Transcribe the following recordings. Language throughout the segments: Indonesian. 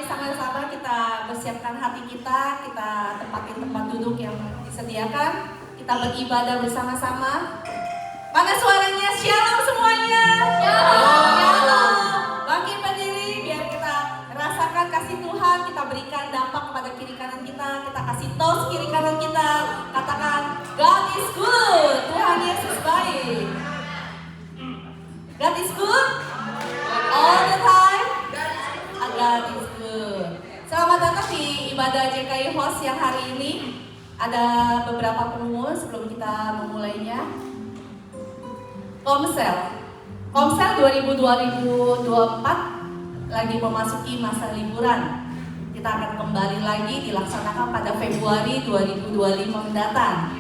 Mari sama-sama kita bersiapkan hati kita tempatin tempat duduk yang disediakan. Kita beribadah bersama-sama. Mana suaranya? Shalom semuanya. Shalom. Bangkit berdiri biar kita rasakan kasih Tuhan. Kita berikan dampak kepada kiri kanan kita. Kita kasih tos kiri kanan kita. Katakan, God is good. Tuhan Yesus baik. God is good all the time. God is good. Selamat datang di ibadah JKI Host yang hari ini. Ada beberapa pengumuman sebelum kita memulainya. Komsel 2024 lagi memasuki masa liburan. Kita akan kembali lagi dilaksanakan pada Februari 2025 mendatang.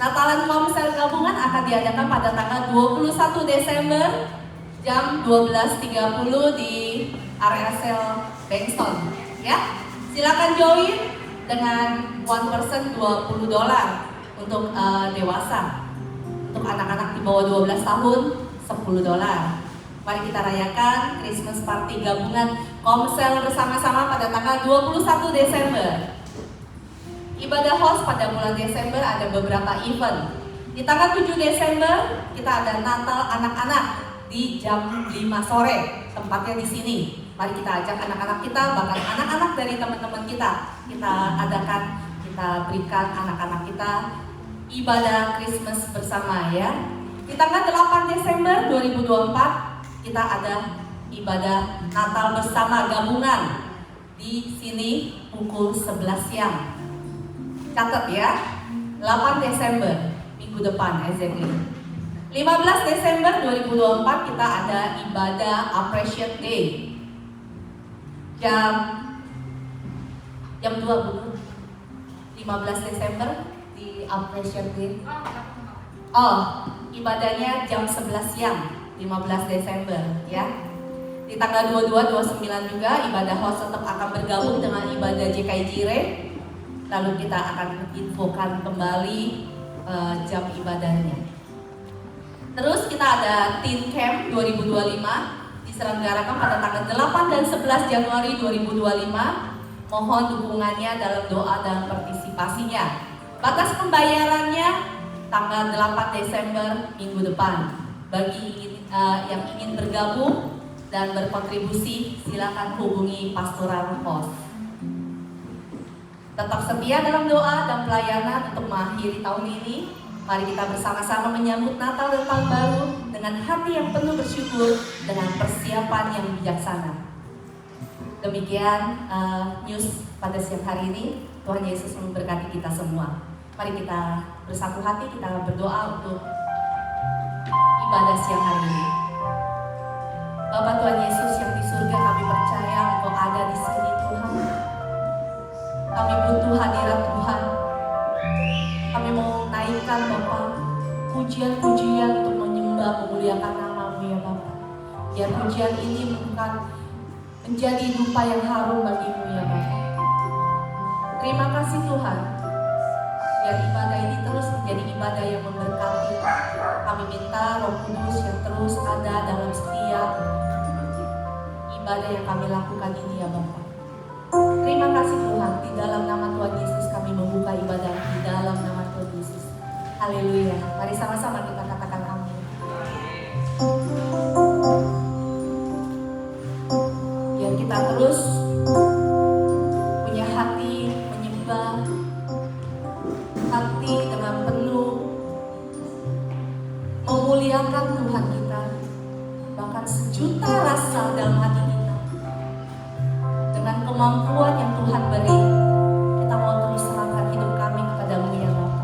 Natalan Komsel gabungan akan diadakan pada tanggal 21 Desember jam 12.30 di area sel Bangston. Ya, silakan join dengan one person $20 untuk dewasa. Untuk anak-anak di bawah 12 tahun $10. Mari kita rayakan Christmas party gabungan Komsel bersama-sama pada tanggal 21 Desember. Ibadah host pada bulan Desember ada beberapa event. Di tanggal 7 Desember kita ada Natal anak-anak di jam 5 sore. Tempatnya di sini. Mari kita ajak anak-anak kita, bahkan anak-anak dari teman-teman kita adakan, kita berikan anak-anak kita ibadah Christmas bersama ya. Di tanggal 8 Desember 2024 kita ada ibadah Natal bersama gabungan di sini pukul 11 siang. Catat ya, 8 Desember minggu depan exactly. 15 Desember 2024 kita ada ibadah Appreciate Day. Jam 2 Bu. 15 Desember di Appreciate Day. Ibadahnya jam 11 siang 15 Desember ya. Di tanggal 22 29 juga ibadah host tetap akan bergabung dengan ibadah JKI Jire. Lalu kita akan infokan kembali jam ibadahnya. Terus kita ada Teen Camp 2025 diselenggarakan pada tanggal 8 dan 11 Januari 2025. Mohon dukungannya dalam doa dan partisipasinya. Batas pembayarannya tanggal 8 Desember minggu depan. Bagi yang ingin bergabung dan berkontribusi, silakan hubungi Pastoral Host. Tetap setia dalam doa dan pelayanan untuk mengakhiri tahun ini. Mari kita bersama-sama menyambut Natal dan Tahun Baru dengan hati yang penuh bersyukur, dengan persiapan yang bijaksana. Demikian news pada siang hari ini. Tuhan Yesus memberkati kita semua. Mari kita bersatu hati, kita berdoa untuk ibadah siang hari ini. Bapa Tuhan Yesus yang di surga, kami percaya Engkau ada di sini Tuhan. Kami butuh hadirat Tuhan. Kami mau naikkan Bapa pujian-pujian untuk menyembah, memuliakan nama-Mu ya Bapa. Biar pujian ini bukan menjadi dupa yang harum bagi-Mu ya Bapa. Terima kasih Tuhan. Biar ibadah ini terus menjadi ibadah yang memberkati. Kami minta Roh Kudus yang terus ada dalam setiap ibadah yang kami lakukan ini ya Bapa. Terima kasih Tuhan. Di dalam nama Tuhan Yesus kami membuka ibadah di dalam nama Tuhan Yesus. Haleluya. Mari sama-sama kita katakan amin. Biar kita terus punya hati menyembah, hati dengan penuh memuliakan Tuhan kita, bahkan sejuta rasa dalam hati kita. Dengan kemampuan yang Tuhan beri, kita mau terus serahkan hidup kami kepada-Mu ya Bapa.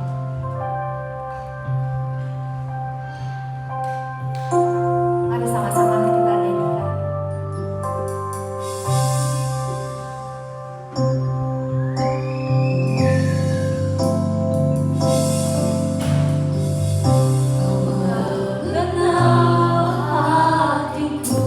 Mari sama-sama kita nyanyikan. Mengenal hatiku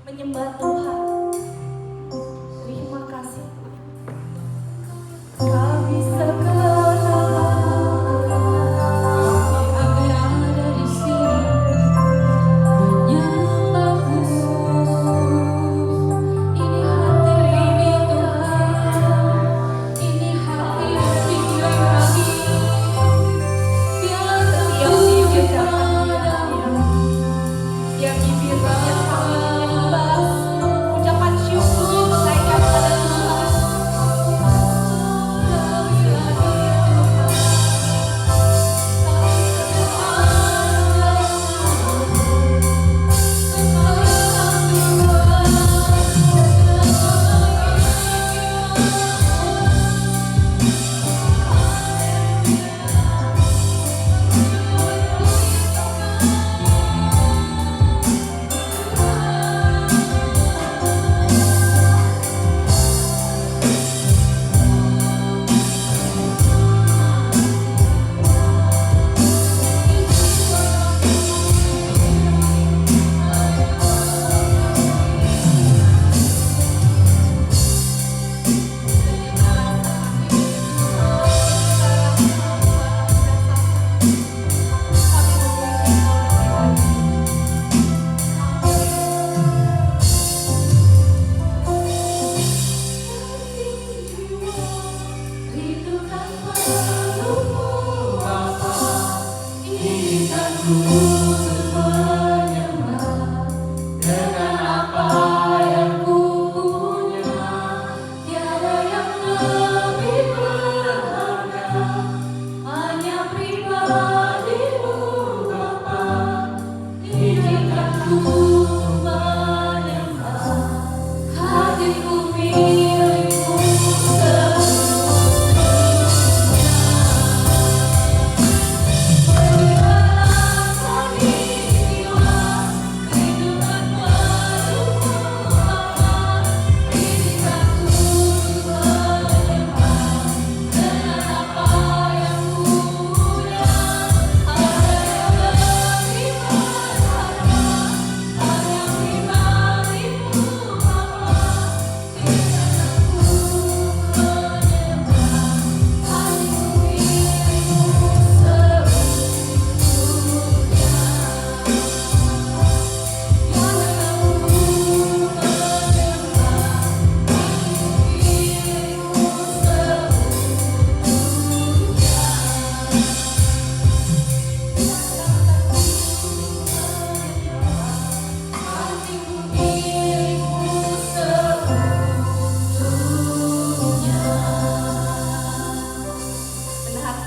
menyembah Tuhan. Terima kasih Tuhan. Kami sekarang ada di sini nyembah Yesus. Ini hati Tuhan, ini hati kami. Biar setiap bibir padamu, setiap bibir kami menyembah, ucapan syukur menaikkan pada Tuhan.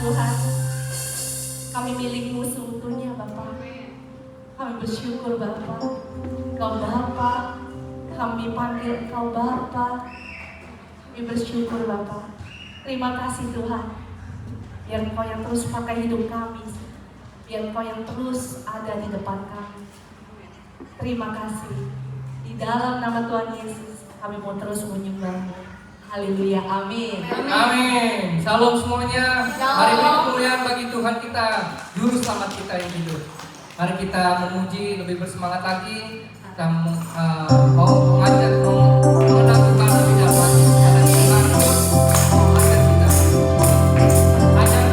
Tuhan, kami milik-Mu seutuhnya Bapa. Kami bersyukur Bapa, Engkau Bapa, kami panggil Engkau Bapa. Kami bersyukur Bapa. Terima kasih Tuhan, biar Engkau yang terus pakai hidup kami, biar Engkau yang terus ada di depan kami. Terima kasih. Di dalam nama Tuhan Yesus, kami mau terus menyembah-Mu. Haleluya, amin. Amin. Salam semuanya. Mari beri kemuliaan bagi Tuhan kita, Juru Selamat kita yang hidup. Mari kita memuji lebih bersemangat lagi. Kita mau mengajak melakukan lebih dalam karena Tuhan mau mengajak kita. Ajar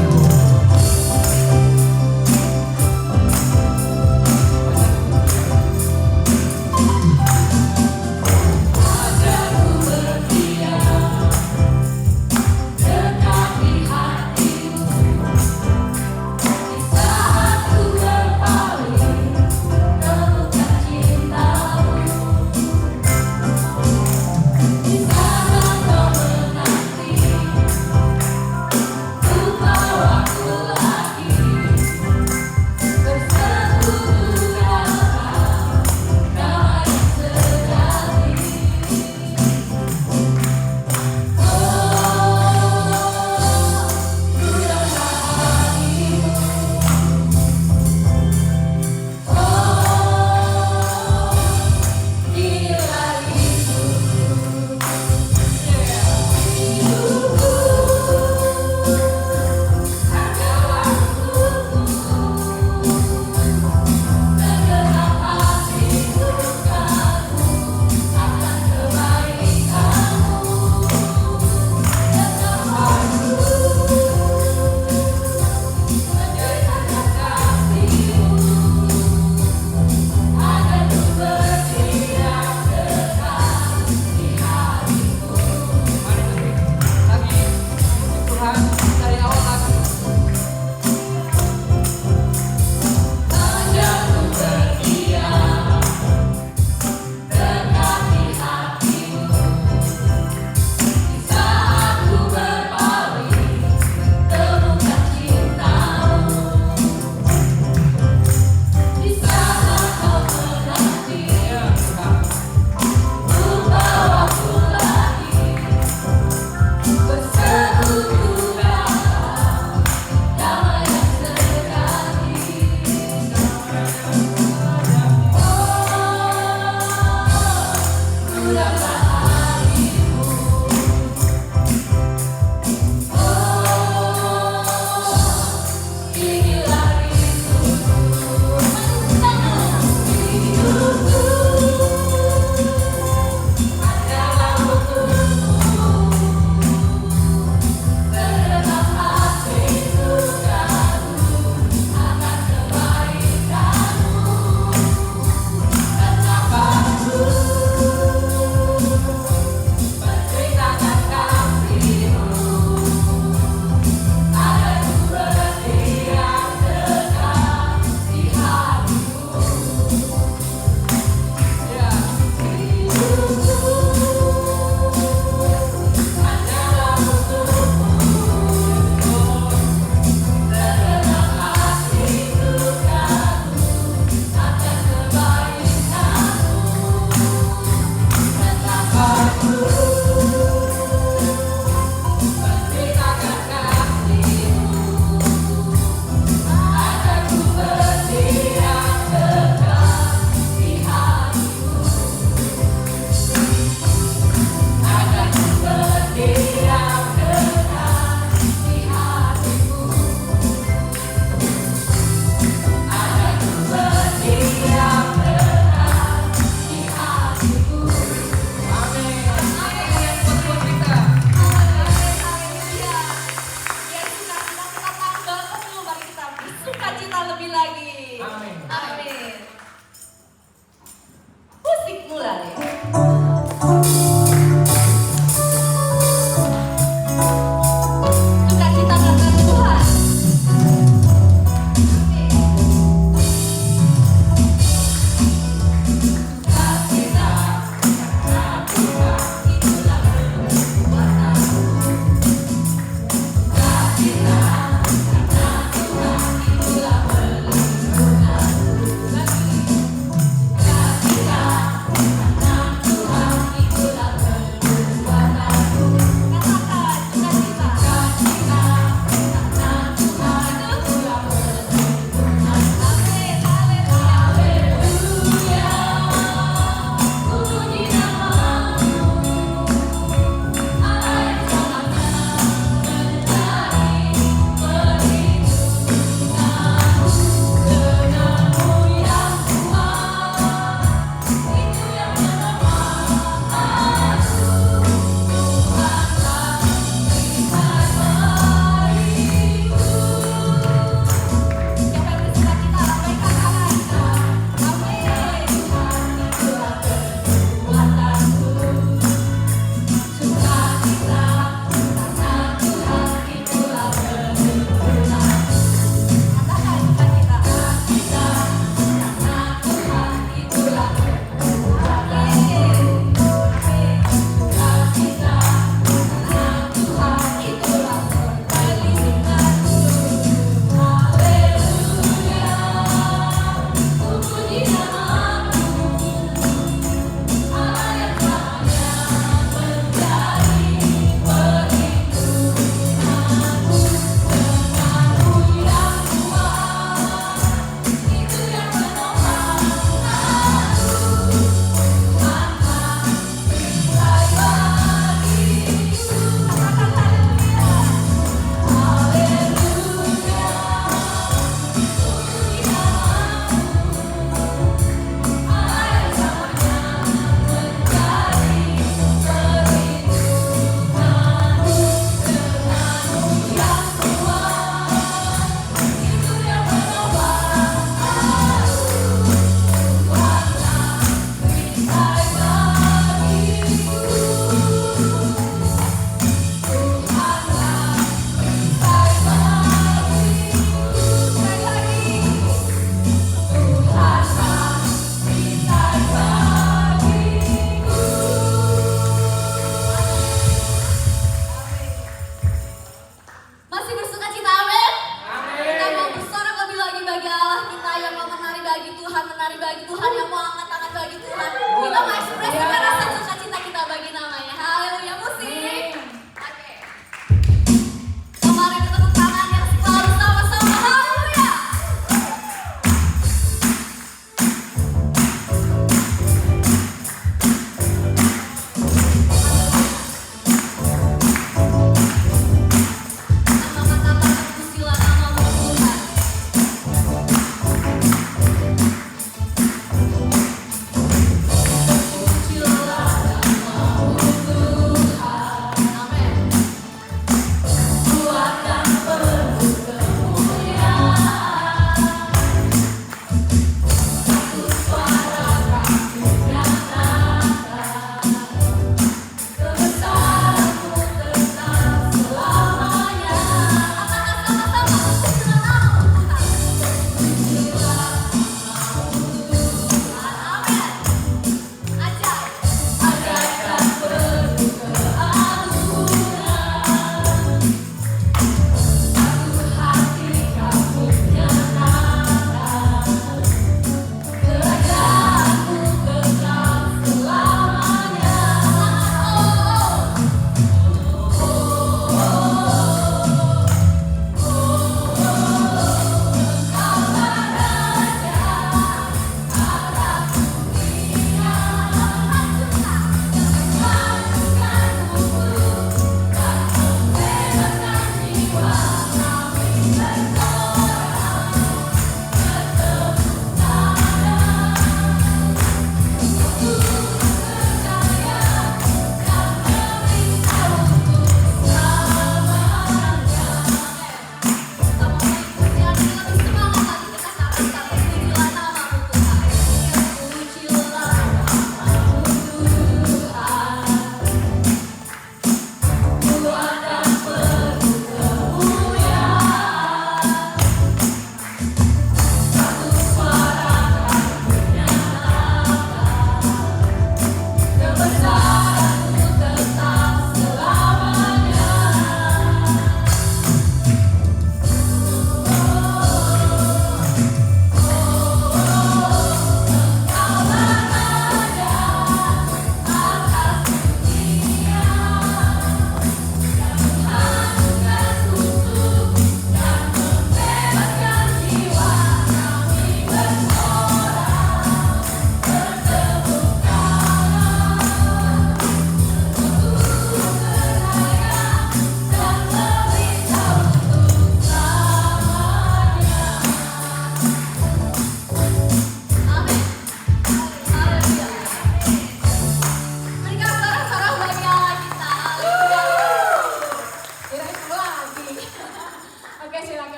Cintamu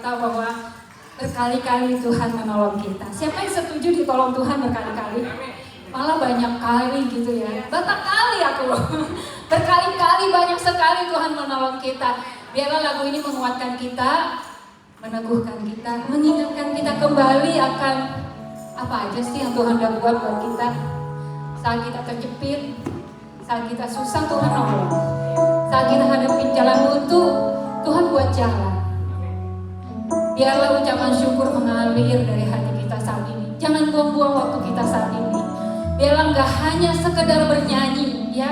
berkata bahwa berkali-kali Tuhan menolong kita. Siapa yang setuju ditolong Tuhan berkali-kali? Malah banyak kali gitu ya. Banyak kali aku. Berkali-kali banyak sekali Tuhan menolong kita. Biarlah lagu ini menguatkan kita, meneguhkan kita, mengingatkan kita kembali akan apa aja sih yang Tuhan udah buat buat kita. Saat kita terjepit, saat kita susah Tuhan nolong. Saat kita hadapin jalan buntu, Tuhan buat jalan. Biarlah ucapan syukur mengalir dari hati kita saat ini. Jangan buang-buang waktu kita saat ini. Biarlah nggak hanya sekedar bernyanyi, ya.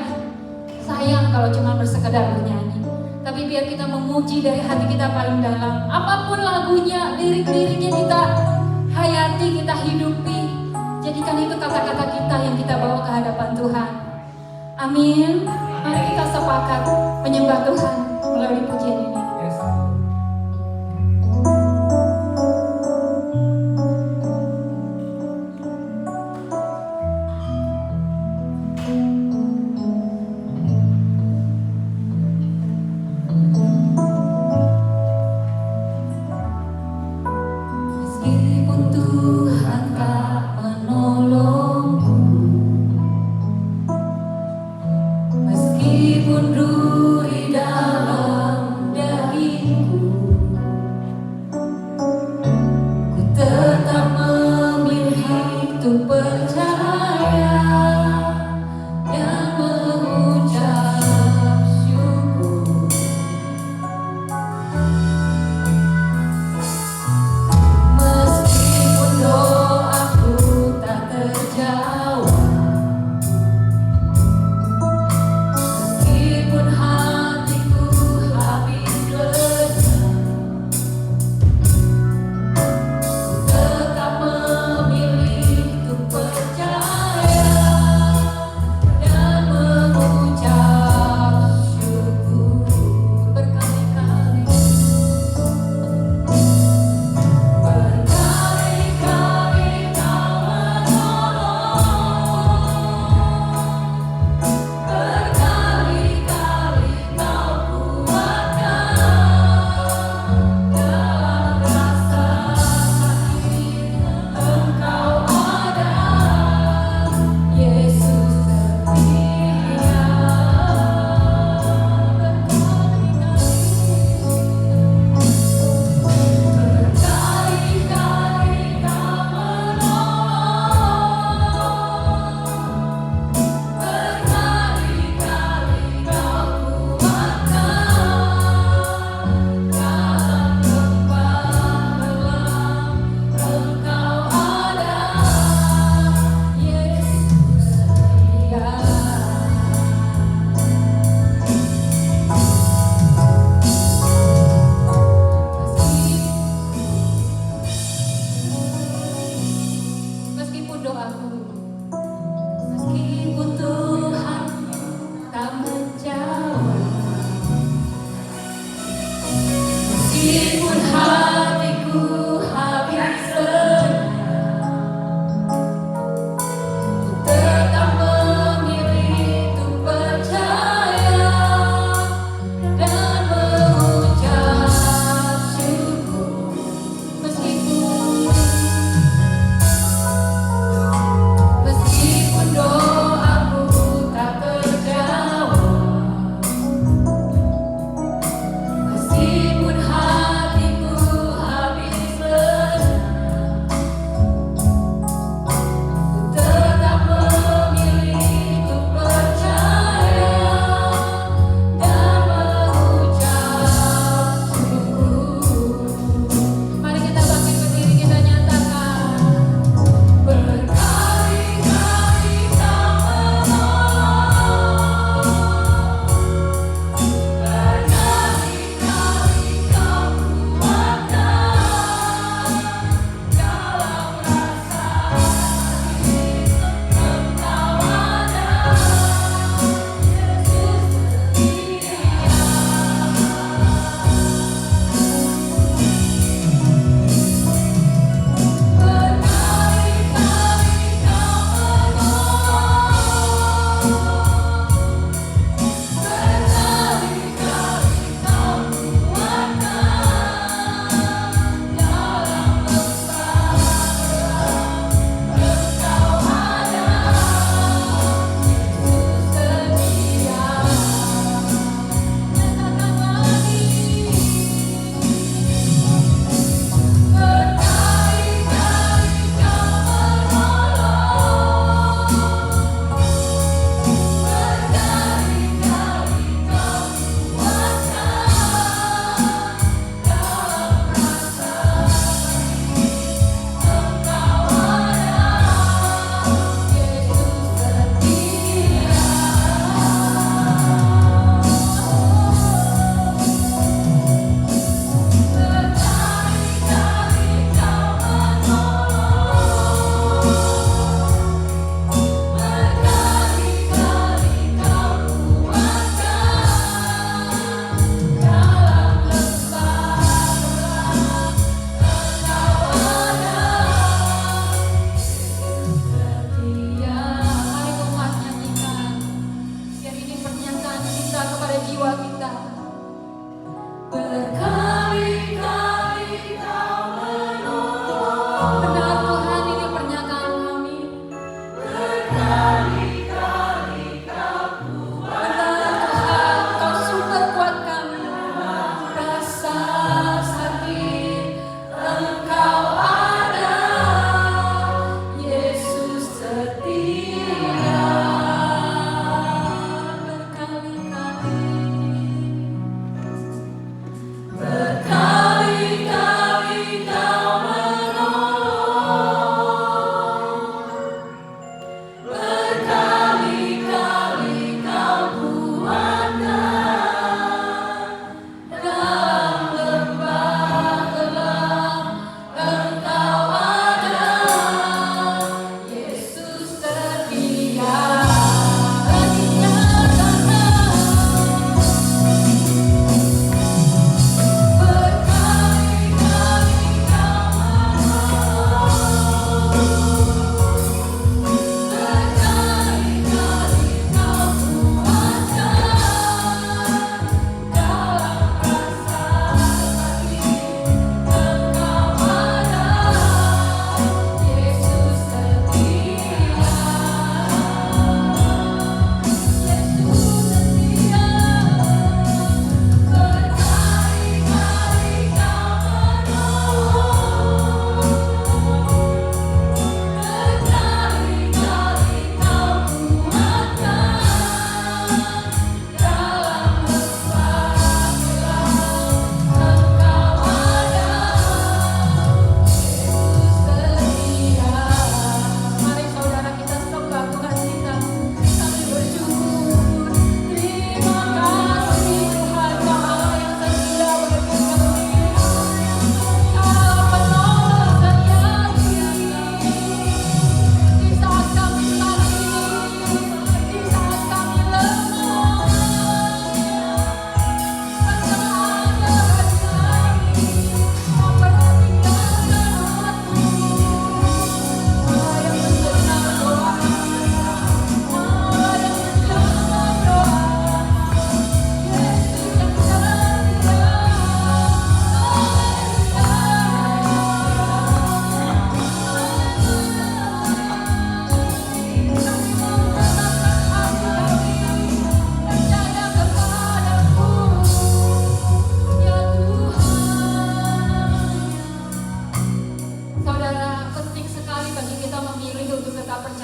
Sayang kalau cuma bersekedar bernyanyi. Tapi biar kita memuji dari hati kita paling dalam. Apapun lagunya, lirik-liriknya kita hayati, kita hidupi. Jadikan itu kata-kata kita yang kita bawa ke hadapan Tuhan. Amin. Mari kita sepakat menyembah Tuhan melalui pujian ini. Yes. Meskipun Tuhan tak menolongku, meskipun duri dalam dahiku, ku tetap memilih untuk percaya dan mengucap syukur. Meskipun doaku tak terjawab, meskipun hatiku habis lelah, ku tetap memilih untuk percaya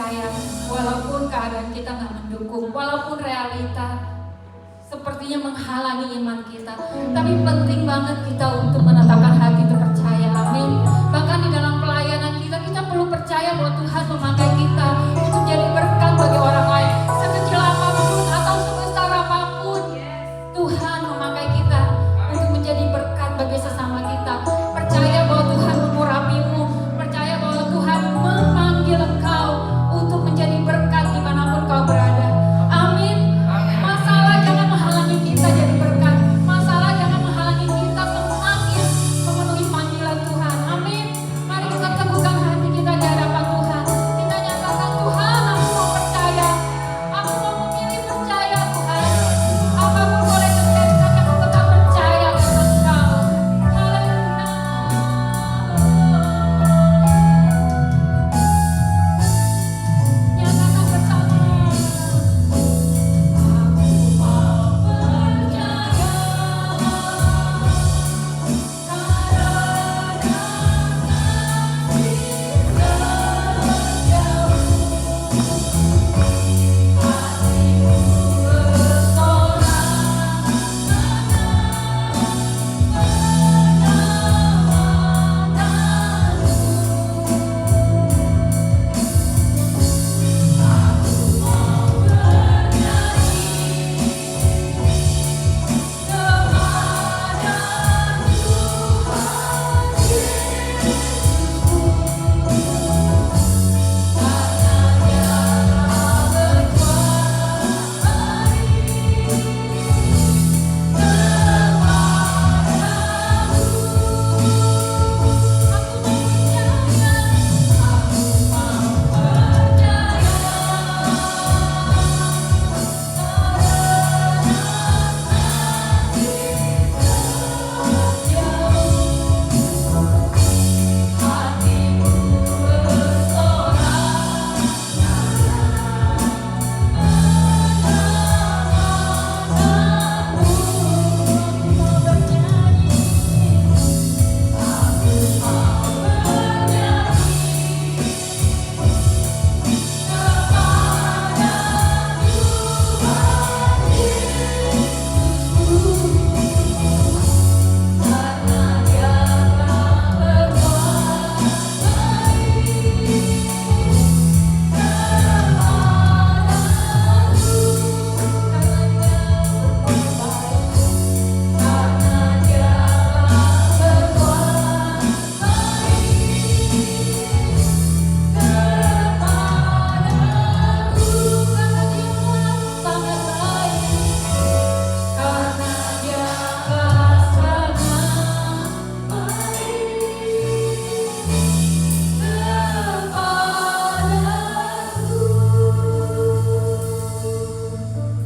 percaya, walaupun keadaan kita nggak mendukung, walaupun realita sepertinya menghalangi iman kita, tapi penting banget kita untuk menetapkan hati untuk percaya. Amin. Bahkan di dalam pelayanan kita perlu percaya bahwa Tuhan memakai kita untuk jadi berkat bagi orang lain. Sekecil apapun atau sebesar apapun, Tuhan memakai kita untuk menjadi berkat bagi sesama kita. Percaya bahwa Tuhan mengurapimu, percaya bahwa Tuhan memanggil engkau untuk menjadi berkat dimanapun kau berada. Amin. Masalah jangan menghalangi kita jadi berkat. Masalah jangan menghalangi kita semakin memenuhi panggilan Tuhan. Amin. Mari kita teguhkan hati kita di hadapan Tuhan. Kita nyatakan, Tuhan, aku mau percaya. Aku mau memilih percaya, Tuhan. Apapun boleh terjadi, tapi aku tetap percaya dengan Engkau. Haleluya. Nyatakan bersama.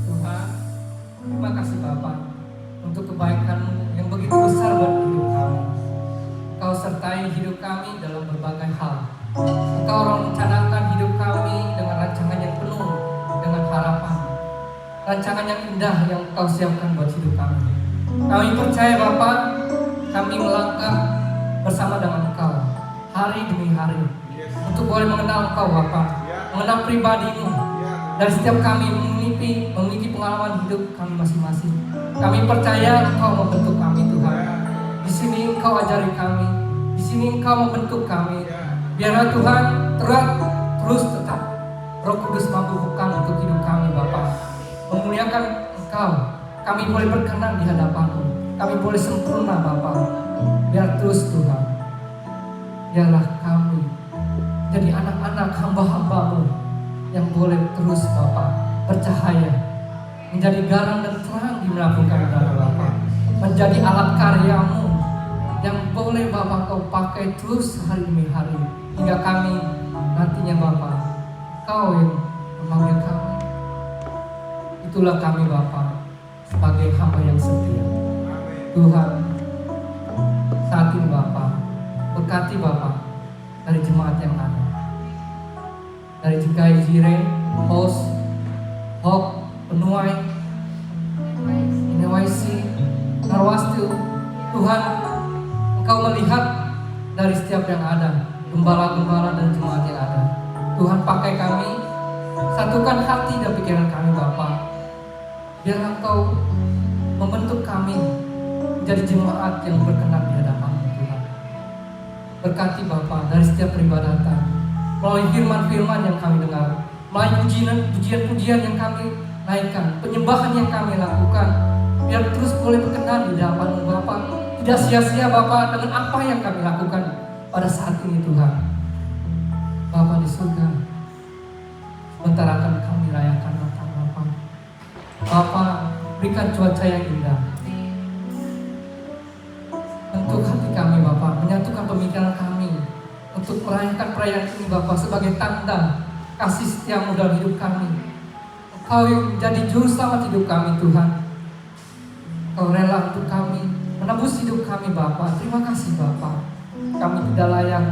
Tuhan, terima kasih Bapa untuk kebaikan-Mu yang begitu besar buat hidup kami. Engkau sertai hidup kami dalam berbagai hal. Engkau rencanakan hidup kami dengan rancangan yang penuh dengan harapan. Rancangan yang indah yang Engkau siapkan buat hidup kami. Kami percaya Bapa, kami melangkah bersama dengan Engkau hari demi hari untuk boleh mengenal Engkau Bapa, mengenal pribadi-Mu. Dari setiap kami memiliki pengalaman hidup kami masing-masing. Kami percaya Engkau membentuk kami Tuhan. Di sini Engkau ajari kami, di sini Engkau membentuk kami. Biarlah Tuhan terus tetap Roh Kudus mampukan untuk hidup kami Bapa, memuliakan Engkau. Kami boleh berkenan di hadapan-Mu, kami boleh sempurna Bapa. Biar terus Tuhan, biarlah kami jadi anak-anak hamba-hamba-Mu yang boleh terus Bapa bercahaya, menjadi garam dan terang di melakukan udara Bapa, menjadi alat karya-Mu yang boleh Bapa Kau pakai terus hari demi hari, hingga kami nantinya Bapa, Kau yang memanggil kami. Itulah kami Bapa, sebagai hamba yang setia. Tuhan, saat ini Bapa, berkati Bapa dari jemaat yang ada, dari GKI Jire, Host, Hok, Penuai, NYC, Narwastu. Tuhan, Engkau melihat dari setiap yang ada, gembala-gembala dan jemaat yang ada. Tuhan pakai kami, satukan hati dan pikiran kami Bapa. Biar Engkau membentuk kami menjadi jemaat yang berkenan di hadapan-Mu Tuhan. Berkati Bapa dari setiap peribadatan, melalui firman-firman yang kami dengar, melalui pujian-pujian yang kami naikkan, penyembahan yang kami lakukan, biar terus boleh berkenan di hadapan-Mu Bapa. Tidak sia-sia Bapa dengan apa yang kami lakukan pada saat ini Tuhan. Bapa di surga, sebentar akan kami rayakan Natal Bapa. Bapa, berikan cuaca yang indah untuk hati kami Bapa, menyatukan pemikiran kami untuk merayakan perayaan ini Bapa sebagai tanda kasih setiamu dalam hidup kami. Engkau yang menjadi juru selamat hidup kami Tuhan. Engkau rela untuk kami, menebus hidup kami Bapa. Terima kasih Bapa. Kami tidak layak,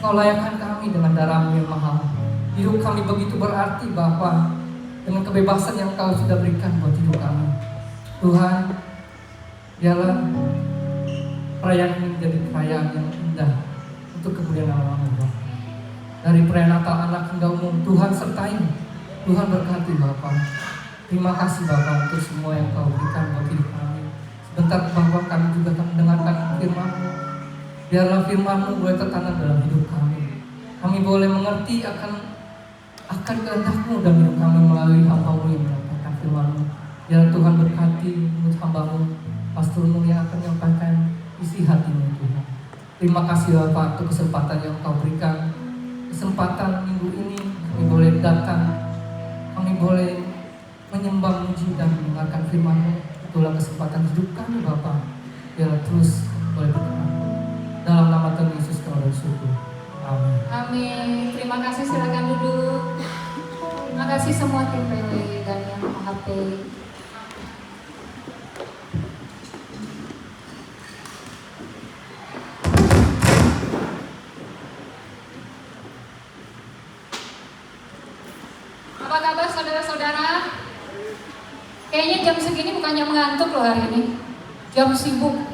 Engkau layakkan kami dengan darah-Mu yang mahal. Hidup kami begitu berarti Bapa, dengan kebebasan yang Engkau sudah berikan buat hidup kami. Tuhan, biarlah perayaan ini menjadi perayaan yang indah untuk kemudian nama-Mu Bapa. Dari perayaan Natal anak hingga umum, Tuhan sertai, Tuhan berkati Bapa. Terima kasih Bapa untuk semua yang Kau berikan buat hidup kami. Sebentar Bapa, kami juga akan mendengarkan firman-Mu. Biarlah firman-Mu boleh tertanam dalam hidup kami. Kami boleh mengerti akan kehendak-Mu dalam hidup kami melalui hamba-Mu yang menyampaikan firman-Mu. Biar Tuhan berkati mulut hamba-Mu, pastor-Mu yang akan menyampaikan isi hati-Mu Tuhan. Terima kasih Bapak untuk kesempatan yang Kau berikan. Kesempatan minggu ini kami boleh datang, kami boleh menyembah, muji dan mendengarkan firman-Mu. Itulah kesempatan hidup kami Bapak. Biar terus boleh berkenan. Dalam nama Tuhan Yesus kami bersyukur. Amin. Amin. Terima kasih, silakan duduk. Terima kasih semua tim PW dan yang HP. Apa kabar saudara-saudara? Kayaknya jam segini bukan jam ngantuk loh hari ini. Jam sibuk.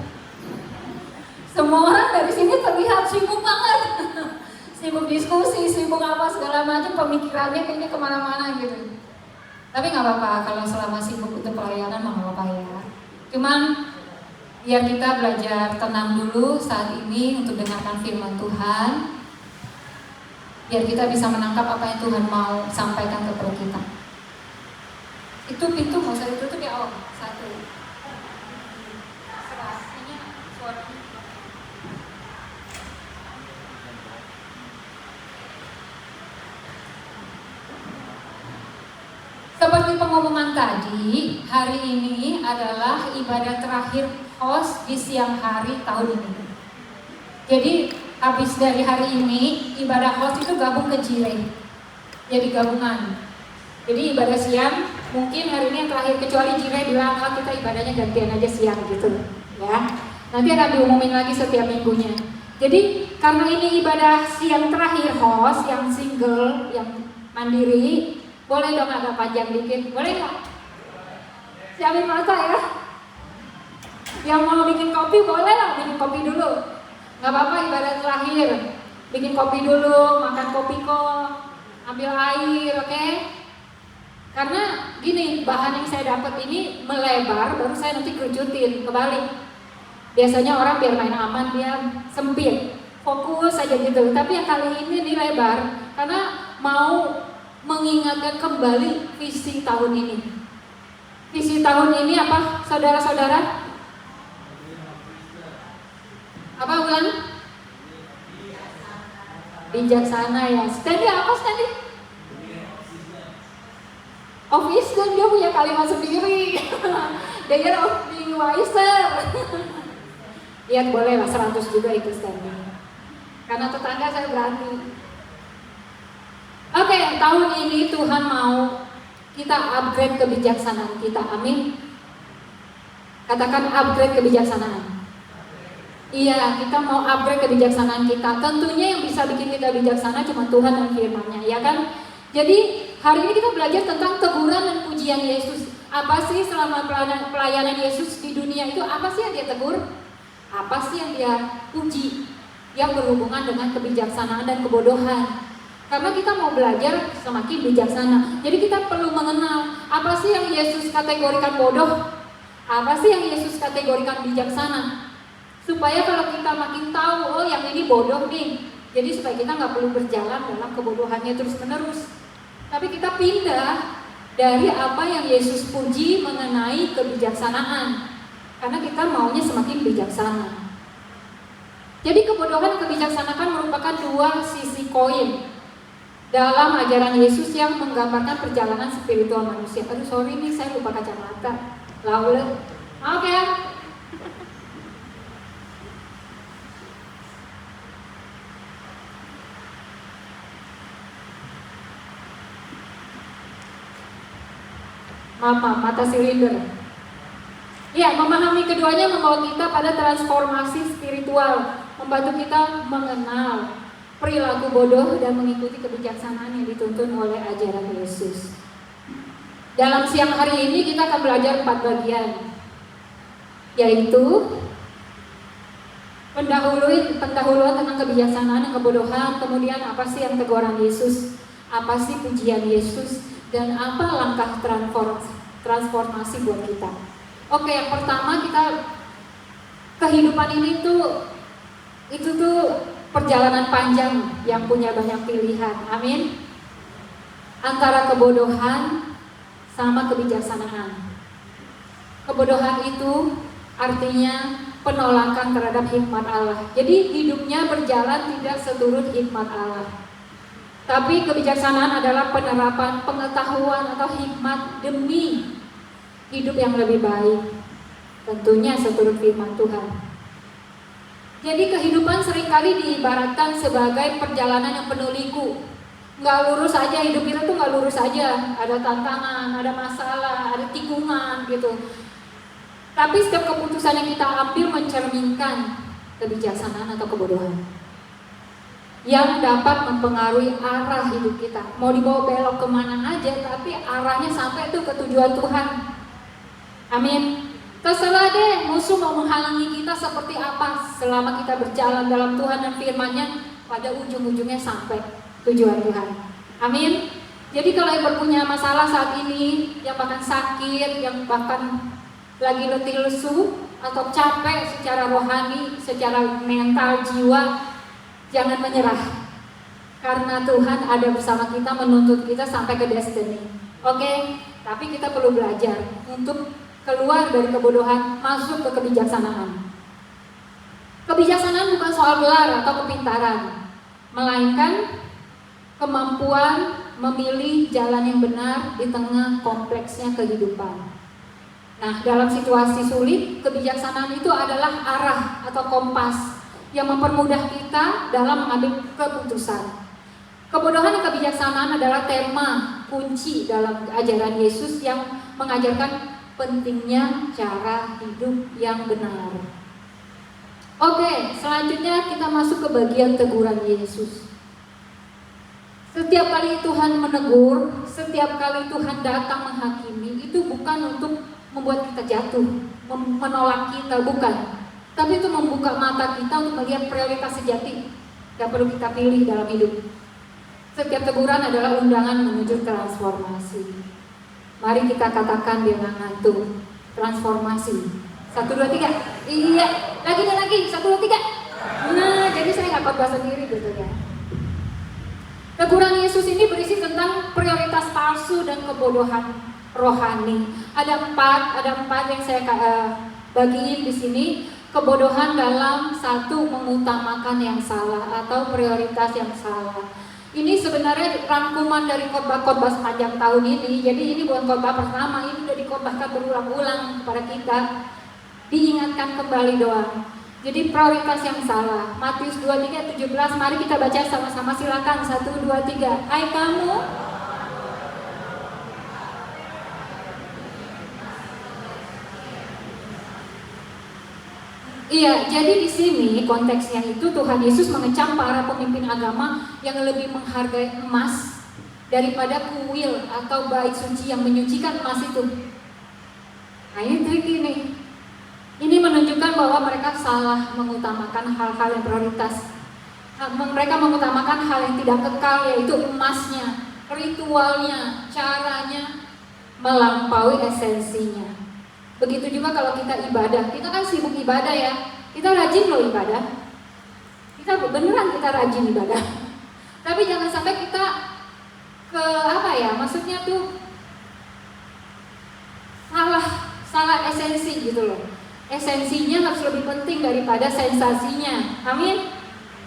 Semua orang dari sini terlihat sibuk banget. Sibuk diskusi, sibuk apa segala macam, pemikirannya kayaknya kemana-mana gitu. Tapi nggak apa-apa kalau selama sibuk untuk pelayanan nggak apa-apa ya. Cuman biar kita belajar tenang dulu saat ini untuk dengarkan firman Tuhan. Biar kita bisa menangkap apa yang Tuhan mau sampaikan kepada kita. Itu pintu nggak usah ditutup ya Om. Satu. Serasnya suaranya. Seperti pengumuman tadi, hari ini adalah ibadah terakhir host di siang hari tahun ini. Jadi habis dari hari ini, ibadah host itu gabung ke Jire. Jadi gabungan. Jadi ibadah siang, mungkin hari ini yang terakhir, kecuali Jire bilang, oh, kita ibadahnya gantian aja siang gitu. Ya, nanti akan diumumin lagi setiap minggunya. Jadi karena ini ibadah siang terakhir host, yang single, yang mandiri, boleh dong agak panjang dikit, boleh nggak? Siapin mata ya. Yang mau bikin kopi boleh lah, bikin kopi dulu. Nggak apa-apa ibadah terakhir. Bikin kopi dulu, makan kopi kok, ambil air, oke? Karena gini, bahan yang saya dapat ini melebar, baru saya nanti kerucutin, kebalik. Biasanya orang biar main aman, dia sempit, fokus aja gitu. Tapi yang kali ini lebar, karena mau mengingatkan kembali visi tahun ini. Visi tahun ini apa, saudara-saudara? Apa bukan? Bijaksana ya. Standi apa Standi? Of wisdom, dia punya kalimat sendiri. Dia of being wiser. Lihat boleh lah 100 juga itu Standi. Karena tetangga saya berani. Oke, tahun ini Tuhan mau kita upgrade kebijaksanaan kita, amin. Katakan upgrade kebijaksanaan. Iya, kita mau upgrade kebijaksanaan kita. Tentunya yang bisa bikin kita bijaksana cuma Tuhan dan firman-Nya, ya kan? Jadi hari ini kita belajar tentang teguran dan pujian Yesus. Apa sih selama pelayanan Yesus di dunia itu, apa sih yang dia tegur? Apa sih yang dia puji? Yang berhubungan dengan kebijaksanaan dan kebodohan. Karena kita mau belajar semakin bijaksana. Jadi kita perlu mengenal apa sih yang Yesus kategorikan bodoh, apa sih yang Yesus kategorikan bijaksana. Supaya kalau kita makin tahu, oh yang ini bodoh nih, jadi supaya kita nggak perlu berjalan dalam kebodohannya terus menerus. Tapi kita pindah dari apa yang Yesus puji mengenai kebijaksanaan. Karena kita maunya semakin bijaksana. Jadi kebodohan dan kebijaksanaan merupakan dua sisi koin dalam ajaran Yesus yang menggambarkan perjalanan spiritual manusia. Aduh sorry nih, saya lupa kacamata. Lalu, maaf ya. Maaf, mata silinder. Ya, memahami keduanya membawa kita pada transformasi spiritual, membantu kita mengenal perilaku bodoh dan mengikuti kebijaksanaan yang dituntun oleh ajaran Yesus. Dalam siang hari ini kita akan belajar 4 bagian, yaitu pendahuluan tentang kebijaksanaan dan kebodohan, kemudian apa sih yang teguran Yesus, apa sih pujian Yesus, dan apa langkah transformasi buat kita. Oke, yang pertama kehidupan ini itu perjalanan panjang yang punya banyak pilihan. Amin. Antara kebodohan sama kebijaksanaan. Kebodohan itu artinya penolakan terhadap hikmat Allah. Jadi hidupnya berjalan tidak seturut hikmat Allah. Tapi kebijaksanaan adalah penerapan pengetahuan atau hikmat demi hidup yang lebih baik. Tentunya seturut firman Tuhan. Jadi kehidupan seringkali diibaratkan sebagai perjalanan yang penuh liku. Nggak lurus aja, hidup kita tuh nggak lurus aja. Ada tantangan, ada masalah, ada tikungan gitu. Tapi setiap keputusan yang kita ambil mencerminkan kebijaksanaan atau kebodohan yang dapat mempengaruhi arah hidup kita. Mau dibawa belok kemana aja, tapi arahnya sampai tuh ke tujuan Tuhan. Amin. Terserah deh musuh mau menghalangi kita seperti apa, selama kita berjalan dalam Tuhan dan firman-Nya, pada ujung-ujungnya sampai tujuan Tuhan. Amin. Jadi kalau yang punya masalah saat ini, yang bahkan sakit, yang bahkan lagi letih lesu atau capek secara rohani, secara mental, jiwa, jangan menyerah. Karena Tuhan ada bersama kita, menuntut kita sampai ke destiny. Oke, tapi kita perlu belajar untuk keluar dari kebodohan, masuk ke kebijaksanaan. Kebijaksanaan bukan soal gelar atau kepintaran, melainkan kemampuan memilih jalan yang benar di tengah kompleksnya kehidupan. Nah, dalam situasi sulit, kebijaksanaan itu adalah arah atau kompas yang mempermudah kita dalam mengambil keputusan. Kebodohan dan kebijaksanaan adalah tema kunci dalam ajaran Yesus yang mengajarkan pentingnya cara hidup yang benar. Oke, selanjutnya kita masuk ke bagian teguran Yesus. Setiap kali Tuhan menegur, setiap kali Tuhan datang menghakimi, itu bukan untuk membuat kita jatuh, menolak kita, bukan. Tapi itu membuka mata kita untuk melihat prioritas sejati yang perlu kita pilih dalam hidup. Setiap teguran adalah undangan menuju transformasi. Mari kita katakan dengan ngantuk, transformasi. 1, 2, 3. Iya, lagi. 1, 2, 3. Nah, jadi saya nggak khotbah sendiri gitu ya. Teguran Yesus ini berisi tentang prioritas palsu dan kebodohan rohani. Ada empat yang saya bagiin di sini. Kebodohan dalam 1, mengutamakan yang salah atau prioritas yang salah. Ini sebenarnya rangkuman dari khotbah-khotbah sepanjang tahun ini. Jadi ini bukan khotbah pertama, ini sudah dikhotbahkan berulang-ulang kepada kita. Diingatkan kembali doang. Jadi prioritas yang salah. Matius 23:17, mari kita baca sama-sama, silakan. 1, 2, 3. Hai kamu, iya, jadi di sini konteksnya itu Tuhan Yesus mengecam para pemimpin agama yang lebih menghargai emas daripada kuil atau bait suci yang menyucikan emas itu. Nah ini tricky nih. Ini menunjukkan bahwa mereka salah mengutamakan hal-hal yang prioritas. Mereka mengutamakan hal yang tidak kekal, yaitu emasnya, ritualnya, caranya melampaui esensinya. Begitu juga kalau kita ibadah, kita kan sibuk ibadah ya, kita rajin loh ibadah, kita beneran kita rajin ibadah. Tapi jangan sampai kita maksudnya tuh salah esensi gitu loh. Esensinya harus lebih penting daripada sensasinya. Amin.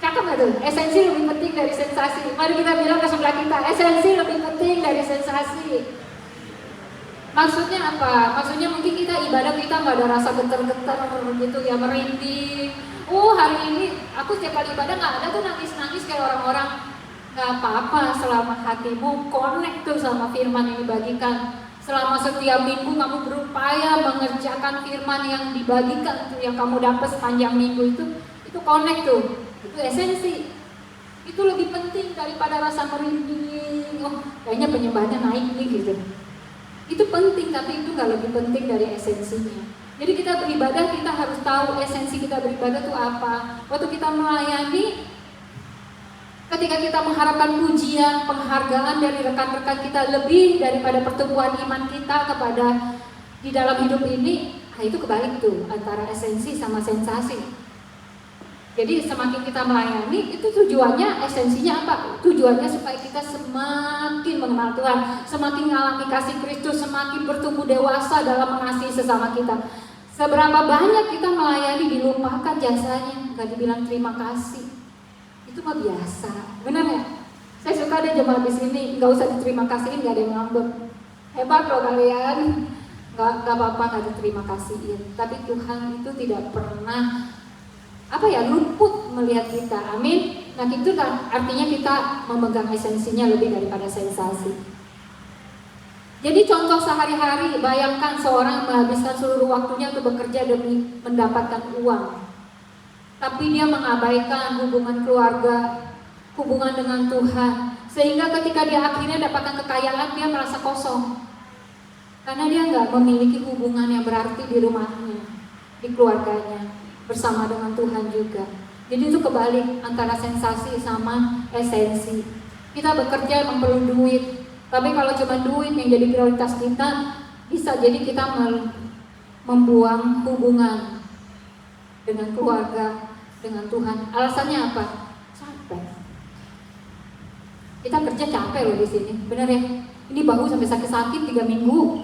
Cakep gak tuh? Esensi lebih penting dari sensasi. Mari kita bilang ke sebelah kita, esensi lebih penting dari sensasi. Maksudnya apa? Maksudnya mungkin kita ibadah kita nggak ada rasa getar-getar gitu ya, merinding. Hari ini aku setiap kali ibadah nggak ada tuh nangis-nangis kayak orang-orang. Nggak apa-apa selama hatimu connect tuh sama firman yang dibagikan. Selama setiap minggu kamu berupaya mengerjakan firman yang dibagikan tuh, yang kamu dapat sepanjang minggu itu connect tuh. Itu esensi. Itu lebih penting daripada rasa merinding. Kayaknya penyembahannya naik nih gitu. Itu penting, tapi itu nggak lebih penting dari esensinya. Jadi kita beribadah, kita harus tahu esensi kita beribadah itu apa. Waktu kita melayani, ketika kita mengharapkan pujian, penghargaan dari rekan-rekan kita lebih daripada pertumbuhan iman kita kepada di dalam hidup ini, itu kebalik tuh antara esensi sama sensasi. Jadi semakin kita melayani, itu tujuannya, esensinya apa? Tujuannya supaya kita semakin mengenal Tuhan, semakin mengalami kasih Kristus, semakin bertumbuh dewasa dalam mengasihi sesama kita. Seberapa banyak kita melayani dilupakan jasanya, nggak dibilang terima kasih. Itu mah biasa, benar ya? Saya suka ada jemaat di sini, nggak usah diterima kasihin, nggak ada yang ngambek. Hebat loh kalian, nggak apa-apa nggak diterima kasihin. Tapi Tuhan itu tidak pernah luput melihat kita, amin. Nah itu kan artinya kita memegang esensinya lebih daripada sensasi. Jadi contoh sehari-hari, bayangkan seorang menghabiskan seluruh waktunya untuk bekerja demi mendapatkan uang, tapi dia mengabaikan hubungan keluarga, hubungan dengan Tuhan, sehingga ketika dia akhirnya dapatkan kekayaan, dia merasa kosong karena dia nggak memiliki hubungan yang berarti di rumahnya, di keluarganya, bersama dengan Tuhan juga. Jadi itu kebalik antara sensasi sama esensi. Kita bekerja emang perlu duit, tapi kalau cuma duit yang jadi prioritas kita, bisa jadi kita membuang hubungan dengan keluarga, dengan Tuhan. Alasannya apa? Capek. Kita kerja capek loh di sini, bener ya? Ini bahu sampai sakit-sakit 3 minggu.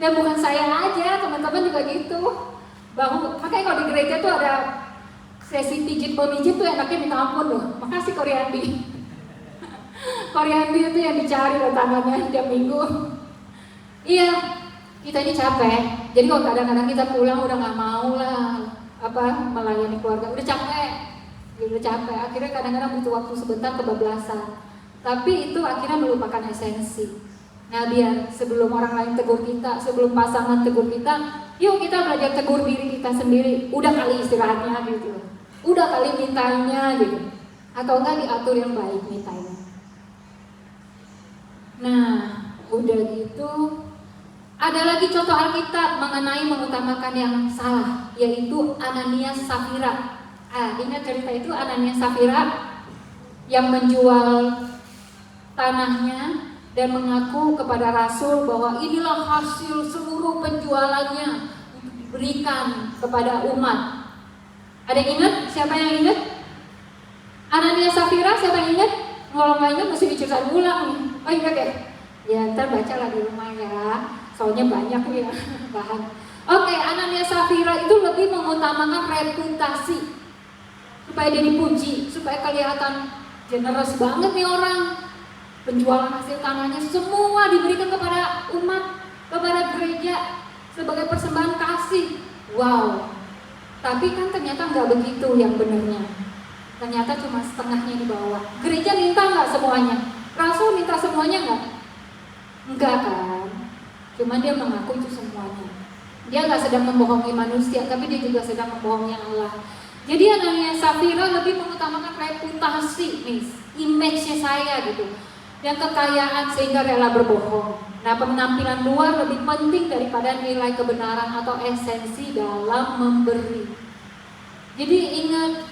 Dan bukan saya aja, teman-teman juga gitu. Bahu, makanya kalau di gereja tuh ada sesi pijit pemijit tuh enaknya minta ampun loh. Makasih Koryandi. Koryandi itu yang dicari loh tangannya tiap minggu. Iya, kita ini capek. Jadi kalau kadang-kadang kita pulang udah nggak mau lah melayani keluarga, udah capek. Akhirnya kadang-kadang butuh waktu sebentar kebablasan. Tapi itu akhirnya melupakan esensi. Nah biar sebelum orang lain tegur kita, sebelum pasangan tegur kita, yuk kita belajar tegur diri kita sendiri. Udah kali istirahatnya gitu, udah kali mintanya gitu, atau enggak diatur yang baik mintanya. Nah udah gitu, ada lagi contoh Alkitab mengenai mengutamakan yang salah, yaitu Ananias Safira. Ingat cerita itu, Ananias Safira yang menjual tanahnya dan mengaku kepada Rasul bahwa inilah hasil seluruh penjualannya untuk diberikan kepada umat. Ada yang ingat? Siapa yang ingat? Ananias Safira, siapa yang ingat? Kalau nggak ingat mesti diceritain ulang nih. Oh ingat ya? Ya ntar bacalah di rumah ya, soalnya banyak ya bahan. Oke, Ananias Safira itu lebih mengutamakan reputasi, supaya dia dipuji, supaya kelihatan generous banget nih orang. Penjualan hasil tanahnya semua diberikan kepada umat, kepada gereja sebagai persembahan kasih. Wow. Tapi kan ternyata nggak begitu yang benarnya. Ternyata cuma setengahnya dibawa. Gereja minta nggak semuanya? Rasul minta semuanya nggak? Enggak kan. Cuma dia mengaku itu semuanya. Dia nggak sedang membohongi manusia, tapi dia juga sedang membohongi Allah. Jadi Ananias Safira lebih mengutamakan reputasi nih, image-nya saya gitu. Dan kekayaan sehingga rela berbohong. Nah penampilan luar lebih penting daripada nilai kebenaran atau esensi dalam memberi. Jadi ingat,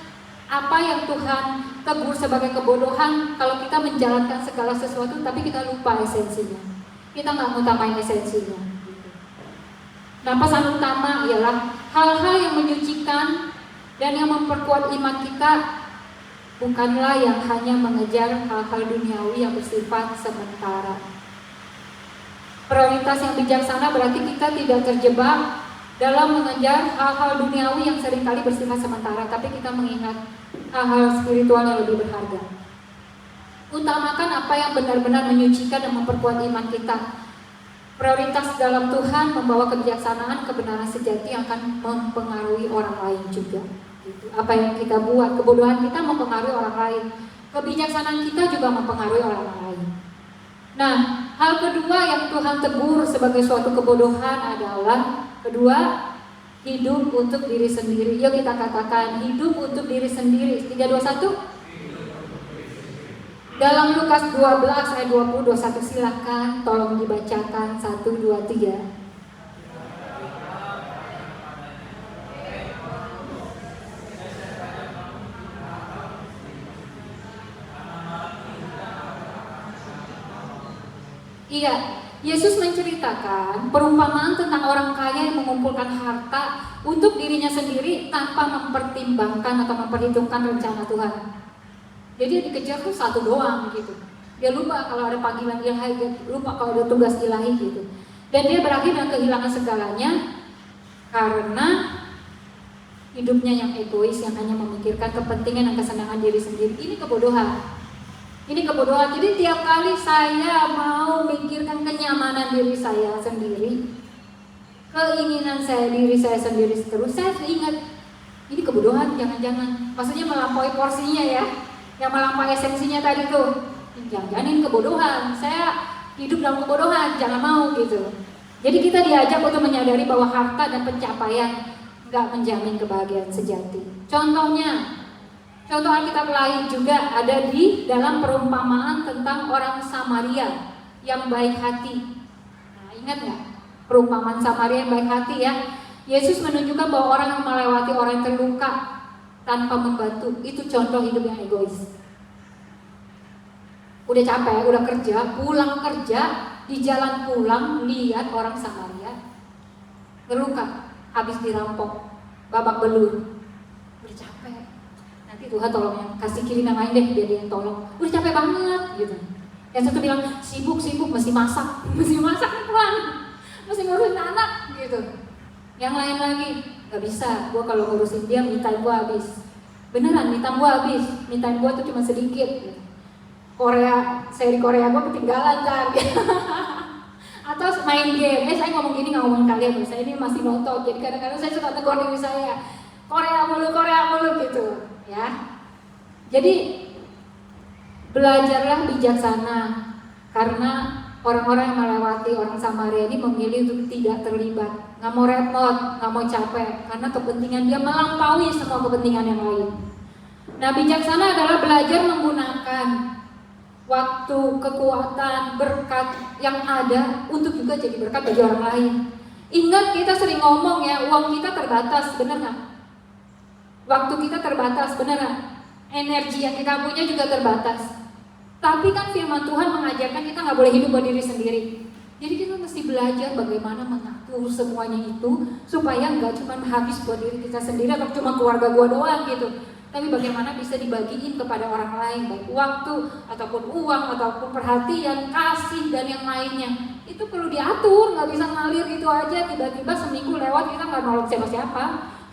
Apa yang Tuhan tegur sebagai kebodohan kalau kita menjalankan segala sesuatu tapi kita lupa esensinya. Kita nggak ngutamain esensinya. Nah, pesan utama ialah hal-hal yang menyucikan dan yang memperkuat iman kita bukanlah yang hanya mengejar hal-hal duniawi yang bersifat sementara. Prioritas yang bijaksana berarti kita tidak terjebak dalam mengejar hal-hal duniawi yang seringkali bersifat sementara, tapi kita mengingat hal-hal spiritual yang lebih berharga. Utamakan apa yang benar-benar menyucikan dan memperkuat iman kita. Prioritas dalam Tuhan membawa kebijaksanaan, kebenaran sejati yang akan mempengaruhi orang lain juga. Apa yang kita buat, kebodohan kita mempengaruhi orang lain, kebijaksanaan kita juga mempengaruhi orang lain. Nah, hal kedua yang Tuhan tegur sebagai suatu kebodohan adalah kedua, hidup untuk diri sendiri. Yuk kita katakan, hidup untuk diri sendiri. 3, 2, 1. Dalam Lukas 12 ayat 20, 21 silakan tolong dibacakan 1, 2, 3. Iya, Yesus menceritakan perumpamaan tentang orang kaya yang mengumpulkan harta untuk dirinya sendiri tanpa mempertimbangkan atau memperhitungkan rencana Tuhan. Jadi yang dikejar tuh satu doang gitu. Dia lupa kalau ada panggilan ilahi, dia lupa kalau ada tugas ilahi gitu. Dan dia berakhir dengan kehilangan segalanya karena hidupnya yang egois, yang hanya memikirkan kepentingan dan kesenangan diri sendiri. Ini kebodohan. Ini kebodohan. Jadi tiap kali saya mau mikirkan kenyamanan diri saya sendiri, keinginan saya diri saya sendiri terus, saya ingat ini kebodohan. Jangan-jangan, maksudnya melampaui porsinya ya, yang melampaui esensinya tadi tuh. Jangan-jangan ini kebodohan. Saya hidup dalam kebodohan, jangan mau gitu. Jadi kita diajak untuk menyadari bahwa harta dan pencapaian nggak menjamin kebahagiaan sejati. Contoh Alkitab lain juga ada di dalam perumpamaan tentang orang Samaria yang baik hati. Nah, ingat nggak perumpamaan Samaria yang baik hati ya? Yesus menunjukkan bahwa orang yang melewati orang yang terluka tanpa membantu itu contoh hidup yang egois. Udah capek, udah kerja, pulang kerja, di jalan pulang lihat orang Samaria terluka, habis dirampok, babak belur, udah capek. Nanti Tuhan tolong yang kasih kiri yang lain deh, biar dia yang tolong. Udah capek banget gitu. Yang satu bilang sibuk, mesti masak Tuhan, mesti ngurusin anak gitu. Yang lain lagi nggak bisa, gua kalau ngurusin dia me time gua habis. Beneran me time gua habis, me time gua tuh cuma sedikit. Gitu. Seri Korea gua ketinggalan kan. Atau main game. Saya ngomong gini nggak ngomong kalian, saya ini masih nonton. Jadi kadang-kadang saya suka tegur diri saya. Korea mulu gitu, ya. Jadi belajarlah bijaksana karena orang-orang yang melewati orang Samaria ini memilih untuk tidak terlibat, nggak mau repot, nggak mau capek, karena kepentingan dia melampaui semua kepentingan yang lain. Nah, bijaksana adalah belajar menggunakan waktu, kekuatan, berkat yang ada untuk juga jadi berkat bagi orang lain. Ingat kita sering ngomong ya, uang kita terbatas, benar nggak? Waktu kita terbatas, benar nggak? Energi yang kita punya juga terbatas. Tapi kan firman Tuhan mengajarkan kita nggak boleh hidup buat diri sendiri. Jadi kita mesti belajar bagaimana mengatur semuanya itu supaya nggak cuma habis buat diri kita sendiri atau cuma keluarga gua doang gitu. Tapi bagaimana bisa dibagiin kepada orang lain, baik waktu ataupun uang ataupun perhatian, kasih dan yang lainnya. Itu perlu diatur, nggak bisa ngalir gitu aja. Tiba-tiba seminggu lewat kita nggak nolong siapa-siapa,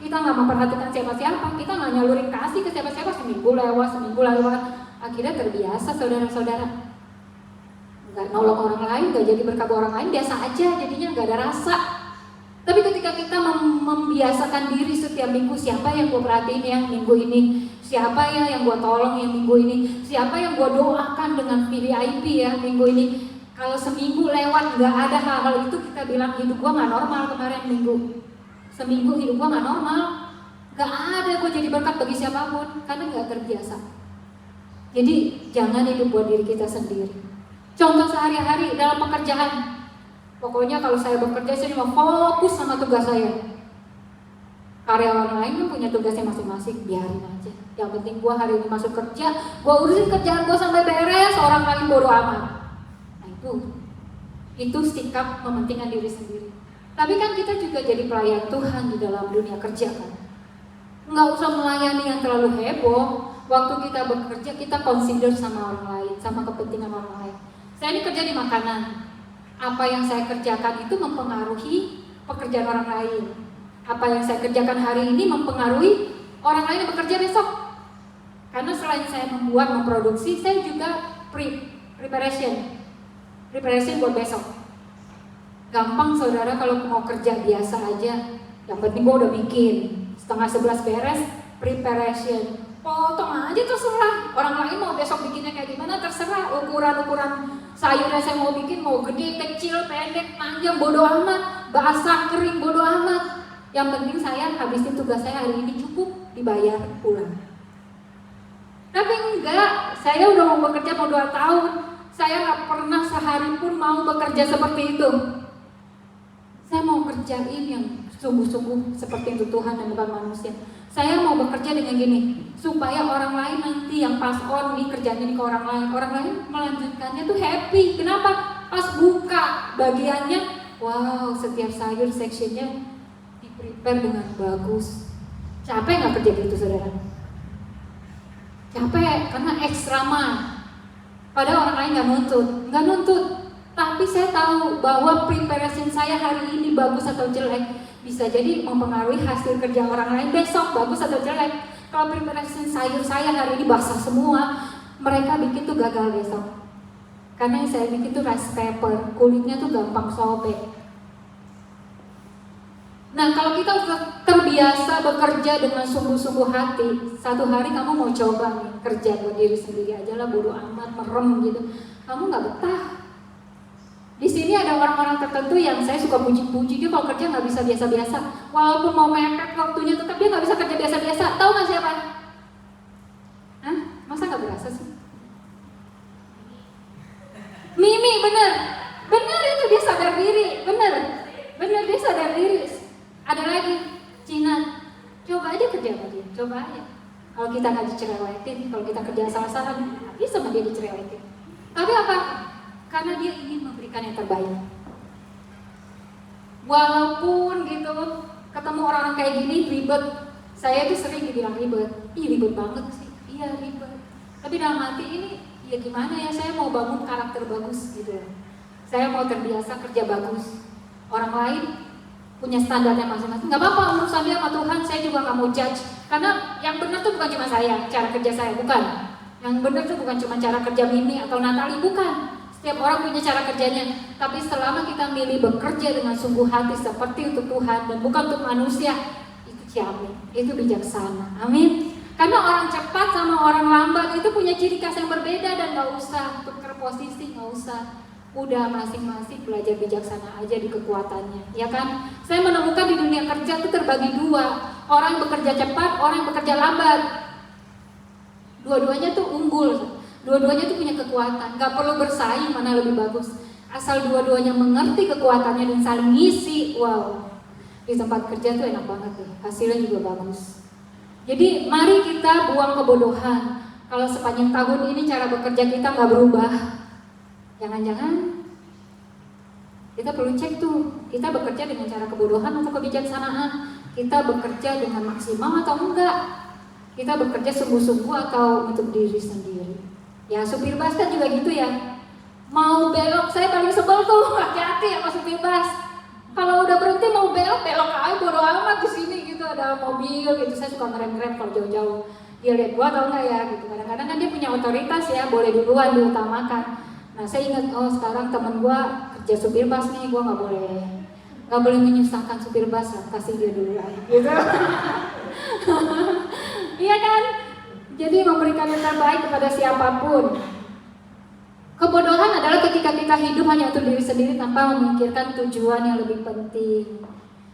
kita nggak memperhatikan siapa-siapa, kita nggak nyalurin kasih ke siapa-siapa, seminggu lewat. Akhirnya terbiasa saudara-saudara, nggak nolong orang lain, nggak jadi berkat orang lain, biasa aja, jadinya nggak ada rasa. Tapi ketika kita membiasakan diri setiap minggu, siapa yang gue perhatiin ya minggu ini, siapa ya yang gue tolong yang minggu ini, siapa yang gue doakan dengan VIP ya minggu ini. Kalau seminggu lewat nggak ada hal-hal itu, kita bilang hidup gue nggak normal kemarin minggu. Seminggu hidup gue nggak normal, nggak ada gue jadi berkat bagi siapapun karena nggak terbiasa. Jadi jangan hidup buat diri kita sendiri. Contoh sehari-hari dalam pekerjaan, pokoknya kalau saya bekerja saya cuma fokus sama tugas saya. Karyawan lain kan punya tugasnya masing-masing, biarin aja. Yang penting gue hari ini masuk kerja, gue urusin kerjaan gue sampai beres, orang lain bodo amat. Nah itu sikap mementingkan diri sendiri. Tapi kan kita juga jadi pelayan Tuhan di dalam dunia kerja kan. Nggak usah melayani yang terlalu heboh. Waktu kita bekerja kita consider sama orang lain, sama kepentingan orang lain. Saya ini kerja di makanan. Apa yang saya kerjakan itu mempengaruhi pekerjaan orang lain. Apa yang saya kerjakan hari ini mempengaruhi orang lain yang bekerja besok. Karena selain saya memproduksi, saya juga preparation buat besok. Gampang saudara kalau mau kerja biasa aja, yang penting gue udah bikin. 10:30 beres, preparation. Potong aja terserah. Orang lain mau besok bikinnya kayak gimana terserah. Ukuran sayurnya saya mau bikin mau gede, kecil, pendek, panjang, bodo amat. Basah, kering, bodo amat. Yang penting saya habisin tugas saya hari ini cukup, dibayar, pulang. Tapi enggak, saya udah mau bekerja mau 2 tahun. Saya gak pernah sehari pun mau bekerja seperti itu. Saya mau kerjain yang sungguh-sungguh seperti itu Tuhan dan bukan manusia. Saya mau bekerja dengan gini, supaya orang lain nanti yang pas on nih kerjanya ke orang lain melanjutkannya tuh happy. Kenapa? Pas buka bagiannya, wow, setiap sayur sectionnya prepare dengan bagus. Capek nggak kerja gitu saudara? Capek karena ekstra mah. Padahal orang lain nggak nuntut. Tapi saya tahu bahwa preparation saya hari ini bagus atau jelek bisa jadi mempengaruhi hasil kerja orang lain besok bagus atau jelek. Kalau preparation sayur saya hari ini basah semua, mereka bikin tuh gagal besok. Karena yang saya bikin tuh rice paper, kulitnya tuh gampang sobek. Nah kalau kita udah terbiasa bekerja dengan sungguh-sungguh hati, satu hari kamu mau coba nih kerja buat diri sendiri aja lah, bodo amat, merem gitu, kamu nggak betah. Di sini ada orang-orang tertentu yang saya suka puji-puji, dia kalau kerja nggak bisa biasa-biasa, walaupun mau mepet waktunya tetap dia nggak bisa kerja biasa-biasa. Tahu nggak siapa? Hah? Masa nggak berasa sih? Mimi, bener itu dia sadar diri, bener dia sadar diri. Ada lagi, Cina, coba aja kerja sama dia, coba aja. Kalau kita nggak dicerewetin, kalau kita kerja salah-salah, bisa sama dia dicerewetin. Tapi apa? Karena dia ingin memberikan yang terbaik. Walaupun gitu, ketemu orang kayak gini ribet, saya tuh sering dibilang ribet. Ih ribet banget sih, iya ribet. Tapi dalam hati ini, ya gimana ya, saya mau bangun karakter bagus gitu. Saya mau terbiasa kerja bagus. Orang lain punya standarnya masing-masing. Gak apa-apa urusan dia sama Tuhan, saya juga gak mau judge. Karena yang benar tuh bukan cuma saya, cara kerja saya, bukan. Yang benar tuh bukan cuma cara kerja Mimi atau Natali, bukan. Setiap orang punya cara kerjanya. Tapi selama kita milih bekerja dengan sungguh hati seperti untuk Tuhan dan bukan untuk manusia, itu jamin, itu bijaksana. Amin. Karena orang cepat sama orang lambat itu punya ciri khas yang berbeda dan gak usah tukar posisi, gak usah. Udah masing-masing belajar bijaksana aja di kekuatannya, ya kan? Saya menemukan di dunia kerja itu terbagi 2, orang yang bekerja cepat, orang yang bekerja lambat. Dua-duanya tuh unggul, dua-duanya tuh punya kekuatan, gak perlu bersaing mana lebih bagus. Asal dua-duanya mengerti kekuatannya dan saling ngisi, wow. Di tempat kerja tuh enak banget deh, hasilnya juga bagus. Jadi mari kita buang kebodohan. Kalau sepanjang tahun ini cara bekerja kita gak berubah, jangan-jangan kita perlu cek tuh, kita bekerja dengan cara kebodohan atau kebijaksanaan, kita bekerja dengan maksimal atau enggak, kita bekerja sungguh-sungguh atau untuk diri sendiri. Ya supir bus kan juga gitu ya, mau belok, saya paling sebel tuh, hati-hati sama supir bus. Kalau udah berhenti mau belok aja, bodo amat di sini gitu, ada mobil gitu, saya suka ngerem-ngerem kalau jauh-jauh. Dia lihat gua atau enggak ya gitu, kadang-kadang kan dia punya otoritas ya, boleh duluan diutamakan. Nah saya ingat, oh sekarang temen gue kerja supir bus nih, gue gak boleh menyusahkan supir bus lah, kasih dia dulu aja gitu. Iya kan? Jadi memberikan yang terbaik kepada siapapun. Kebodohan adalah ketika kita hidup hanya untuk diri sendiri tanpa memikirkan tujuan yang lebih penting.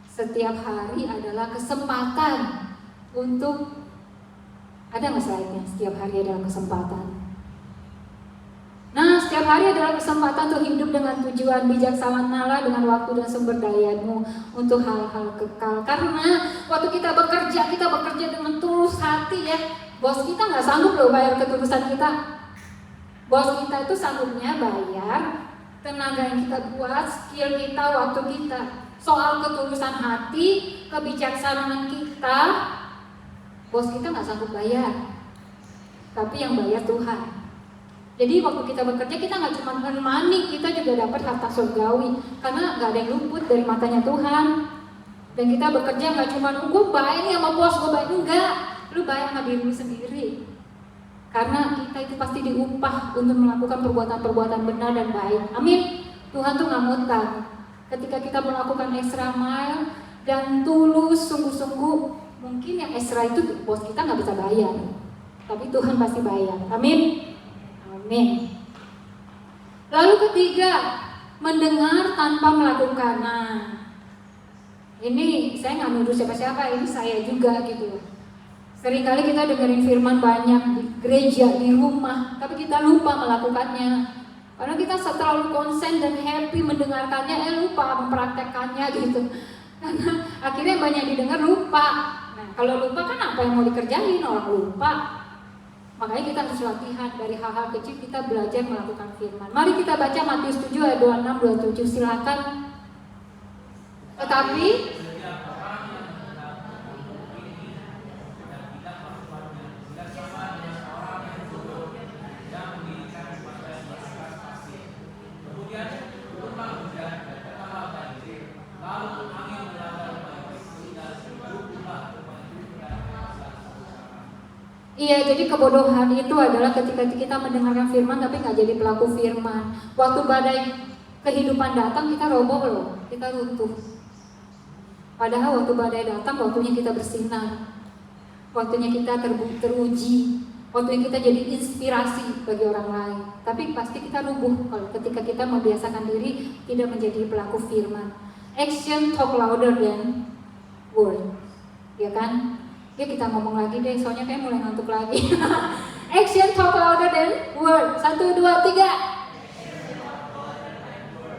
Setiap hari adalah kesempatan untuk, ada nggak slide-nya? Setiap hari adalah kesempatan. Nah, setiap hari adalah kesempatan untuk hidup dengan tujuan. Bijaksanalah dengan waktu dan sumber dayamu untuk hal-hal kekal. Karena waktu kita bekerja dengan tulus hati ya. Bos kita nggak sanggup loh bayar ketulusan kita. Bos kita itu sanggupnya bayar tenaga yang kita buat, skill kita, waktu kita. Soal ketulusan hati, kebijaksanaan kita, bos kita nggak sanggup bayar. Tapi yang bayar Tuhan. Jadi waktu kita bekerja kita nggak cuma earn money, kita juga dapat harta surgawi. Karena nggak ada yang luput dari matanya Tuhan. Dan kita bekerja nggak cuma gue baik nih sama bos, gue baik, enggak. Lu baik sama diri lu sendiri. Karena kita itu pasti diupah untuk melakukan perbuatan-perbuatan benar dan baik. Amin. Tuhan tuh nggak mutang. Ketika kita melakukan extra mile dan tulus, sungguh-sungguh, mungkin yang extra itu bos kita nggak bisa bayar. Tapi Tuhan pasti bayar. Amin. Amin. Lalu ketiga, mendengar tanpa melakukan. Nah, ini saya nggak nuduh siapa-siapa, ini saya juga gitu. Seringkali kita dengerin firman banyak di gereja, di rumah, tapi kita lupa melakukannya. Karena kita terlalu konsen dan happy mendengarkannya, lupa mempraktekkannya gitu. Karena akhirnya banyak didengar lupa. Nah, kalau lupa kan apa yang mau dikerjain, orang lupa. Makanya kita harus latihan dari hal-hal kecil, kita belajar melakukan firman. Mari kita baca Matius 7 ayat 26-27, silakan. Tetapi iya, jadi kebodohan itu adalah ketika kita mendengarkan firman tapi nggak jadi pelaku firman. Waktu badai kehidupan datang kita roboh loh, kita runtuh. Padahal waktu badai datang, waktunya kita bersinar, waktunya kita teruji, waktunya kita jadi inspirasi bagi orang lain. Tapi pasti kita rubuh kalau ketika kita membiasakan diri tidak menjadi pelaku firman. Action talk louder than word, ya kan? Yuk kita ngomong lagi deh, soalnya kayak mulai ngantuk lagi. Action talk louder than word. 1, 2, 3.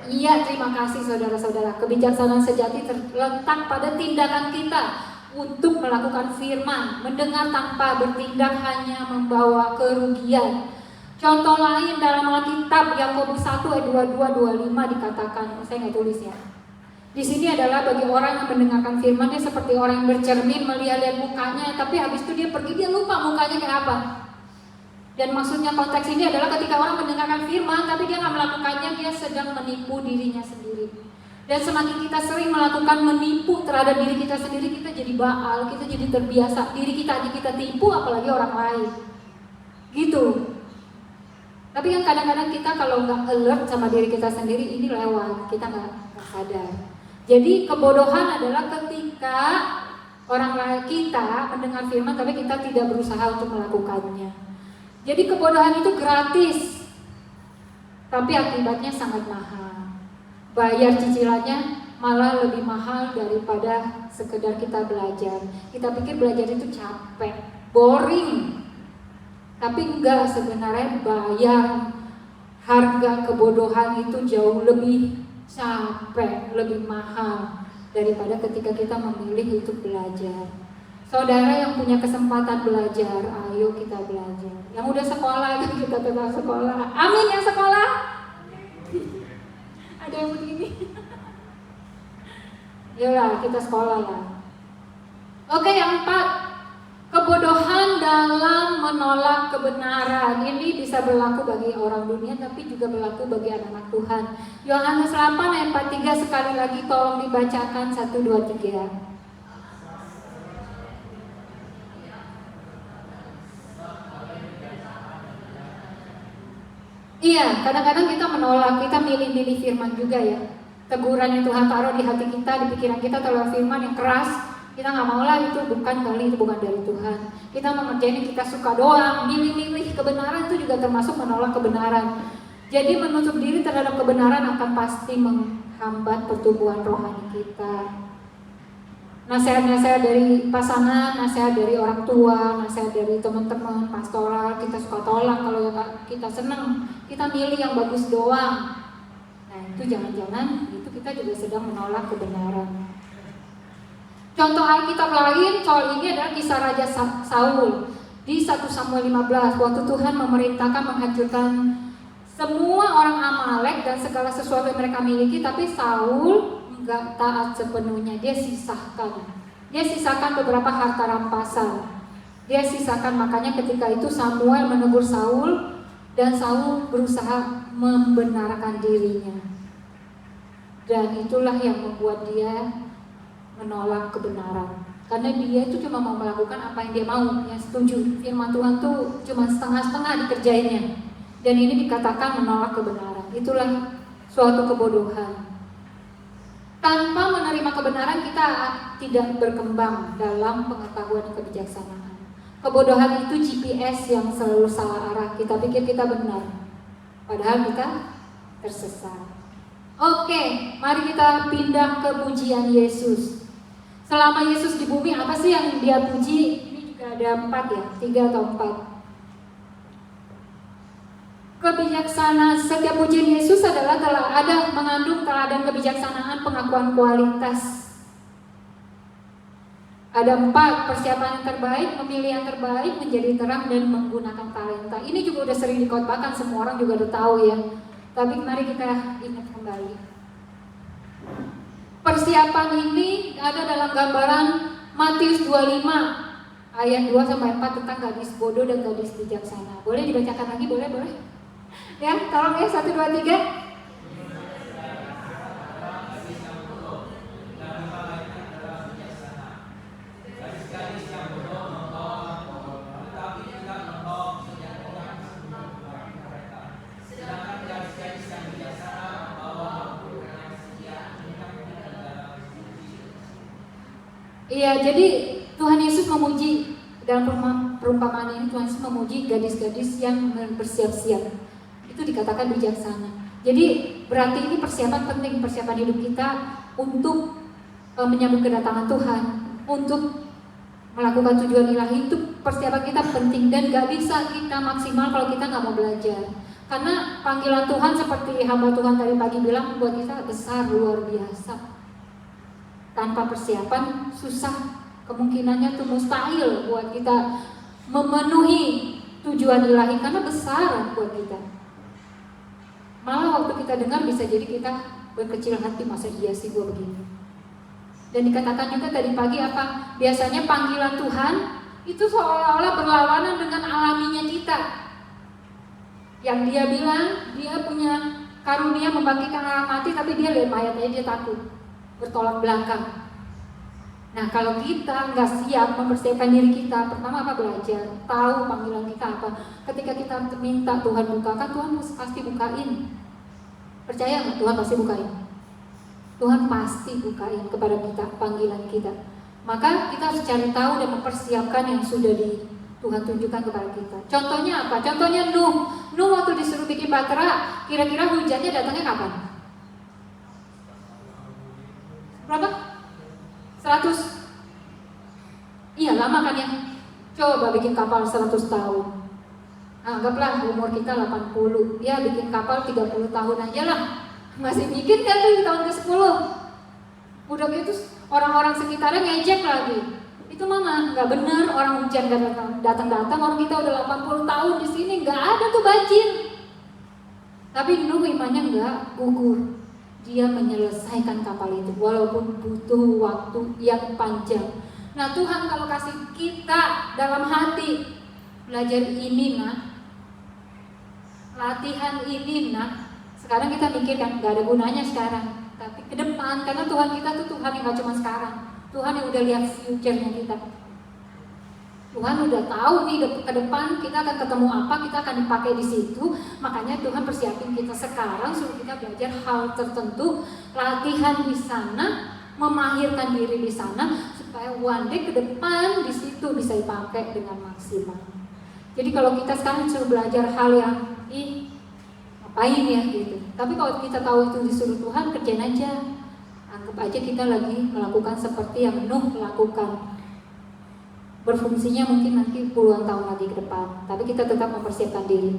Iya, terima kasih saudara-saudara. Kebijaksanaan sejati terletak pada tindakan kita untuk melakukan firman. Mendengar tanpa bertindak hanya membawa kerugian. Contoh lain dalam Alkitab, Yakobus 1 ayat 22-25 dikatakan, saya nggak tulis ya. Di sini adalah bagi orang yang mendengarkan firman, dia seperti orang yang bercermin melihat mukanya, tapi habis itu dia pergi, dia lupa mukanya kayak apa. Dan maksudnya konteks ini adalah ketika orang mendengarkan firman, tapi dia nggak melakukannya, dia sedang menipu dirinya sendiri. Dan semakin kita sering melakukan menipu terhadap diri kita sendiri, kita jadi baal, kita jadi terbiasa. Diri kita aja kita tipu, apalagi orang lain. Gitu. Tapi kan kadang-kadang kita kalau nggak alert sama diri kita sendiri, ini lewat, kita nggak sadar. Jadi kebodohan adalah ketika orang lain kita mendengar firman tapi kita tidak berusaha untuk melakukannya. Jadi kebodohan itu gratis, tapi akibatnya sangat mahal. Bayar cicilannya malah lebih mahal daripada sekedar kita belajar. Kita pikir belajar itu capek, boring. Tapi enggak, sebenarnya bayar harga kebodohan itu jauh lebih capek, lebih mahal daripada ketika kita memilih untuk belajar. Saudara yang punya kesempatan belajar, ayo kita belajar. Yang udah sekolah, kita tetap sekolah. Amin yang sekolah. Ada yang begini. Yalah, kita sekolah lah. Oke, yang 4. Kebodohan dalam menolak kebenaran. Ini bisa berlaku bagi orang dunia tapi juga berlaku bagi anak-anak Tuhan. Yohanes 8 ayat 43 sekali lagi tolong dibacakan 1, 2, 3. Iya, kadang-kadang kita menolak, kita milih-milih firman juga ya. Teguran yang Tuhan taruh di hati kita, di pikiran kita terhadap firman yang keras. Kita nggak mau lah, itu bukan kali, itu bukan dari Tuhan. Kita mengerjain kita suka doang, milih-milih kebenaran itu juga termasuk menolak kebenaran. Jadi menutup diri terhadap kebenaran akan pasti menghambat pertumbuhan rohani kita. nasihat-nasihat dari pasangan, nasihat dari orang tua, nasihat dari teman-teman, pastoral, kita suka tolak kalau kita senang, kita milih yang bagus doang. Nah itu jangan-jangan itu kita juga sedang menolak kebenaran. Contoh Alkitab lain soal ini adalah kisah Raja Saul di 1 Samuel 15, waktu Tuhan memerintahkan menghancurkan semua orang Amalek dan segala sesuatu yang mereka miliki, tapi Saul enggak taat sepenuhnya. Dia sisakan beberapa harta rampasan. Dia sisakan, makanya ketika itu Samuel menegur Saul dan Saul berusaha membenarkan dirinya. Dan itulah yang membuat dia menolak kebenaran. Karena dia itu cuma mau melakukan apa yang dia mau, yang setuju. Firman Tuhan tuh cuma setengah-setengah dikerjainnya. Dan ini dikatakan menolak kebenaran. Itulah suatu kebodohan. Tanpa menerima kebenaran kita tidak berkembang dalam pengetahuan dan kebijaksanaan. Kebodohan itu GPS yang selalu salah arah. Kita pikir kita benar, padahal kita tersesat. Oke, mari kita pindah ke pujian Yesus. Selama Yesus di bumi, apa sih yang dia puji? Ini juga ada 4 ya, 3 atau 4. Kebijaksanaan, setiap pujian Yesus adalah ada mengandung teladan kebijaksanaan, pengakuan kualitas. Ada 4, persiapan yang terbaik, memilih yang terbaik, menjadi terang, dan menggunakan talenta. Ini juga udah sering dikotbahkan, semua orang juga udah tahu ya. Tapi mari kita ingat kembali. Persiapan ini ada dalam gambaran Matius 25 ayat 2-4 tentang gadis bodoh dan gadis bijaksana. Boleh dibacakan lagi? Boleh? Ya, tolong ya, 1, 2, 3. Iya, jadi Tuhan Yesus memuji dalam perumpamaan ini. Tuhan Yesus memuji gadis-gadis yang bersiap-siap. Itu dikatakan bijaksana. Jadi berarti ini persiapan penting, persiapan hidup kita untuk menyambut kedatangan Tuhan, untuk melakukan tujuan ilahi. Itu persiapan kita penting dan gak bisa kita maksimal kalau kita gak mau belajar. Karena panggilan Tuhan seperti hamba Tuhan tadi pagi bilang buat kita besar, luar biasa. Tanpa persiapan susah, kemungkinannya tuh mustahil buat kita memenuhi tujuan ilahi karena besar buat kita. Malah waktu kita dengar bisa jadi kita berkecil hati, masa iya sih gua begini. Dan dikatakan juga tadi pagi apa? Biasanya panggilan Tuhan itu seolah-olah berlawanan dengan alaminya kita. Yang dia bilang dia punya karunia membangkitkan orang mati, tapi dia lihat mayatnya dia takut, bertolak belakang. Nah kalau kita nggak siap mempersiapkan diri kita, pertama apa? Belajar, tahu panggilan kita apa. Ketika kita minta Tuhan bukakan, Tuhan pasti bukain. Percaya nggak? Tuhan pasti bukain. Tuhan pasti bukain kepada kita panggilan kita. Maka kita harus cari tahu dan mempersiapkan yang sudah Tuhan tunjukkan kepada kita. Contohnya apa? Contohnya Nuh waktu disuruh bikin bahtera, kira-kira hujannya datangnya kapan? Berapa? 100? Iya lama kan ya. Coba bikin kapal 100 tahun. Anggaplah umur kita 80. Ya bikin kapal 30 tahun aja lah. Masih bikin kan tuh di tahun ke-10. Udah gitu orang-orang sekitarnya ngejek lagi. Itu mama nggak benar, orang hujan datang-datang, orang kita udah 80 tahun di sini nggak ada tuh banjir. Tapi Nuh imannya nggak gugur. Dia menyelesaikan kapal itu walaupun butuh waktu yang panjang. Nah Tuhan kalau kasih kita dalam hati belajar ini nak, latihan ini nak, sekarang kita mikir kan gak ada gunanya sekarang, tapi ke depan, karena Tuhan kita tuh Tuhan yang gak cuma sekarang, Tuhan yang udah lihat future-nya kita. Tuhan udah tahu nih ke depan kita akan ketemu apa, kita akan dipakai di situ. Makanya Tuhan persiapin kita sekarang suruh kita belajar hal tertentu, latihan di sana, memahirkan diri di sana supaya one day ke depan di situ bisa dipakai dengan maksimal. Jadi kalau kita sekarang suruh belajar hal yang ngapain ya gitu. Tapi kalau kita tahu itu disuruh Tuhan, kerjain aja. Anggap aja kita lagi melakukan seperti yang Nuh lakukan. Berfungsinya mungkin nanti puluhan tahun lagi ke depan, tapi kita tetap mempersiapkan diri.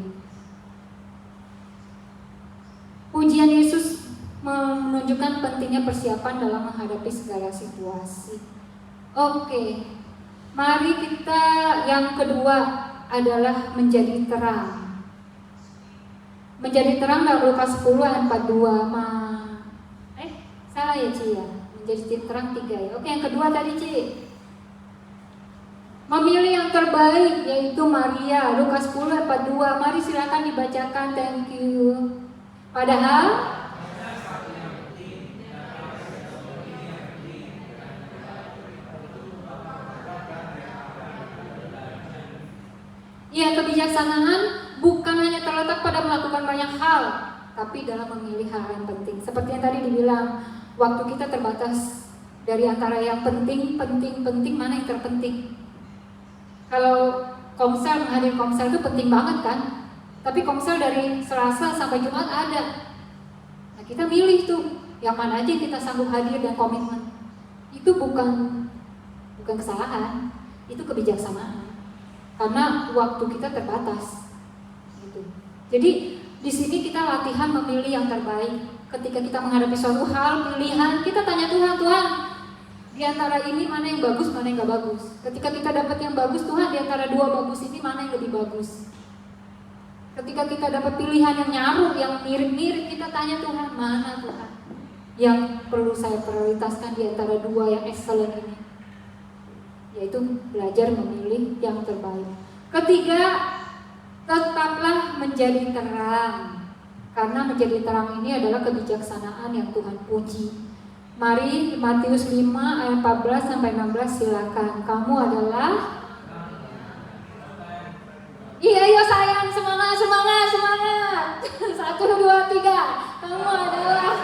Pujian Yesus menunjukkan pentingnya persiapan dalam menghadapi segala situasi. Oke, mari kita yang kedua adalah menjadi terang. Menjadi terang dalam Lukas 10 ayat 42. Salah ya Ci ya? Menjadi terang 3 ya. Oke, yang kedua tadi Ci. Memilih yang terbaik yaitu Maria, Lukas 10 ayat 42. Mari silakan dibacakan, thank you. Padahal kebijaksanaan bukan hanya terletak pada melakukan banyak hal, tapi dalam memilih hal yang penting. Seperti yang tadi dibilang, waktu kita terbatas. Dari antara yang penting, mana yang terpenting? Kalau komsel, menghadiri komsel itu penting banget kan? Tapi komsel dari Selasa sampai Jumat ada. Nah, kita milih tuh yang mana aja yang kita sanggup hadir dan komitmen. Itu bukan kesalahan, itu kebijaksanaan. Karena waktu kita terbatas. Gitu. Jadi di sini kita latihan memilih yang terbaik. Ketika kita menghadapi suatu hal, pilihan, kita tanya Tuhan, di antara ini mana yang bagus, mana yang gak bagus. Ketika kita dapat yang bagus, Tuhan, di antara dua bagus ini mana yang lebih bagus. Ketika kita dapat pilihan yang nyaru, yang mirip-mirip, kita tanya Tuhan, mana Tuhan yang perlu saya prioritaskan di antara dua yang excellent ini. Yaitu belajar memilih yang terbaik. Ketiga, tetaplah menjadi terang. Karena menjadi terang ini adalah kebijaksanaan yang Tuhan puji. Mari Matius 5 ayat 14 sampai 16 silakan. Kamu adalah Iya sayang, semangat. 1, 2, 3. Kamu adalah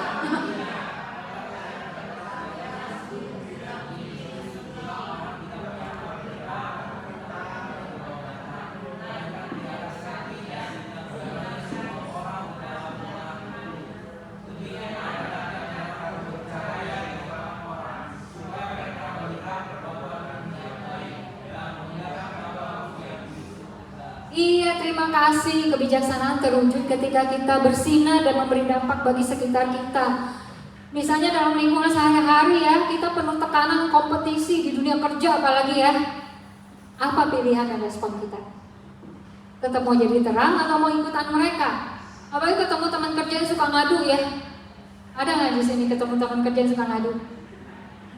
Iya, terima kasih. Kebijaksanaan terwujud ketika kita bersinar dan memberi dampak bagi sekitar kita. Misalnya dalam lingkungan sehari-hari ya, kita penuh tekanan kompetisi di dunia kerja apalagi ya. Apa pilihan dan respon kita? Tetap mau jadi terang atau mau ikutan mereka? Apalagi ketemu teman kerja yang suka ngadu ya. Ada nggak di sini ketemu teman kerja yang suka ngadu?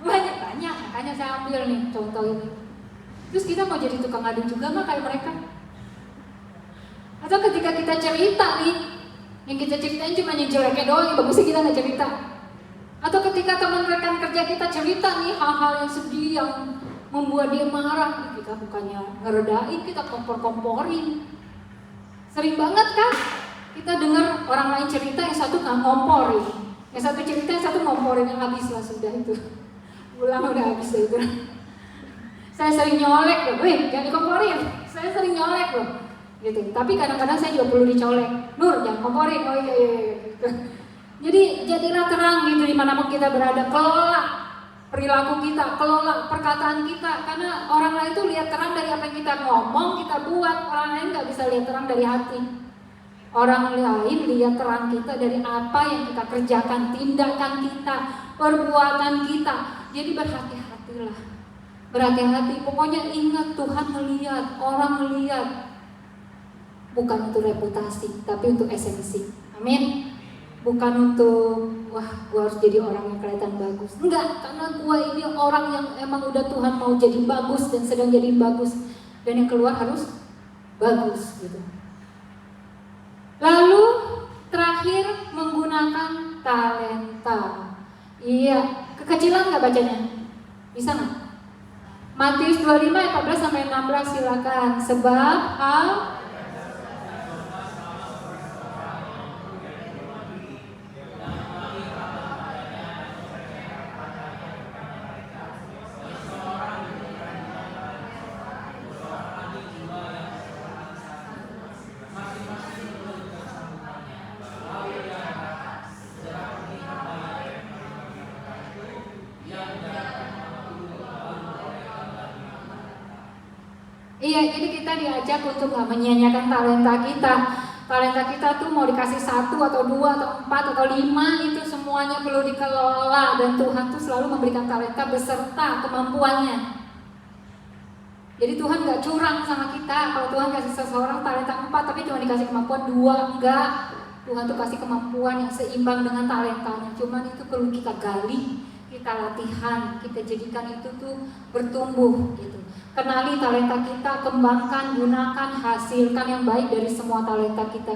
Banyak, makanya saya ambil nih contoh ini. Terus kita mau jadi tukang ngadu juga nggak kayak mereka? Atau ketika kita cerita nih, yang kita ceritain cuma yang jeleknya doang, yang bagusnya kita nggak cerita. Atau ketika teman rekan kerja kita cerita nih hal-hal yang sedih, yang membuat dia marah, kita bukannya ngeredain, kita kompor-komporin. Sering banget kan kita dengar orang lain cerita, yang satu nggak ngomporin, yang satu cerita, yang satu ngomporin, yang habis lah sudah itu. Pulang udah habis lah itu. Saya sering nyolek loh, jangan dikomporin. Saya sering nyolek loh. Gitu. Tapi kadang-kadang saya juga perlu dicolek. Nur, jangan komporin. Oh iya. Gitu. Jadi jadilah terang gitu dimanapun kita berada. Kelola perilaku kita, kelola perkataan kita. Karena orang lain tuh lihat terang dari apa yang kita ngomong, kita buat. Orang lain nggak bisa lihat terang dari hati. Orang lain lihat terang kita dari apa yang kita kerjakan, tindakan kita, perbuatan kita. Jadi berhati-hatilah. Berhati-hati. Pokoknya ingat Tuhan melihat, orang melihat. Bukan untuk reputasi, tapi untuk esensi. Amin. Bukan untuk, wah gue harus jadi orang yang kelihatan bagus. Enggak, karena gue ini orang yang emang udah Tuhan mau jadi bagus dan sedang jadi bagus. Dan yang keluar harus bagus gitu. Lalu terakhir menggunakan talenta. Iya, kekecilan nggak bacanya? Bisa nggak? Matius 25 ayat 14 sampai 16 silakan. Sebab hal Iya, jadi kita diajak untuk nggak menyia-nyiakan talenta kita. Talenta kita tuh mau dikasih 1 atau 2 atau 4 atau 5, itu semuanya perlu dikelola, dan Tuhan tuh selalu memberikan talenta beserta kemampuannya. Jadi Tuhan nggak curang sama kita. Kalau Tuhan kasih seseorang talenta 4 tapi cuma dikasih kemampuan 2, enggak. Tuhan tuh kasih kemampuan yang seimbang dengan talentanya. Cuman itu perlu kita gali, kita latihan, kita jadikan itu tuh bertumbuh gitu. Kenali talenta kita, kembangkan, gunakan, hasilkan yang baik dari semua talenta kita.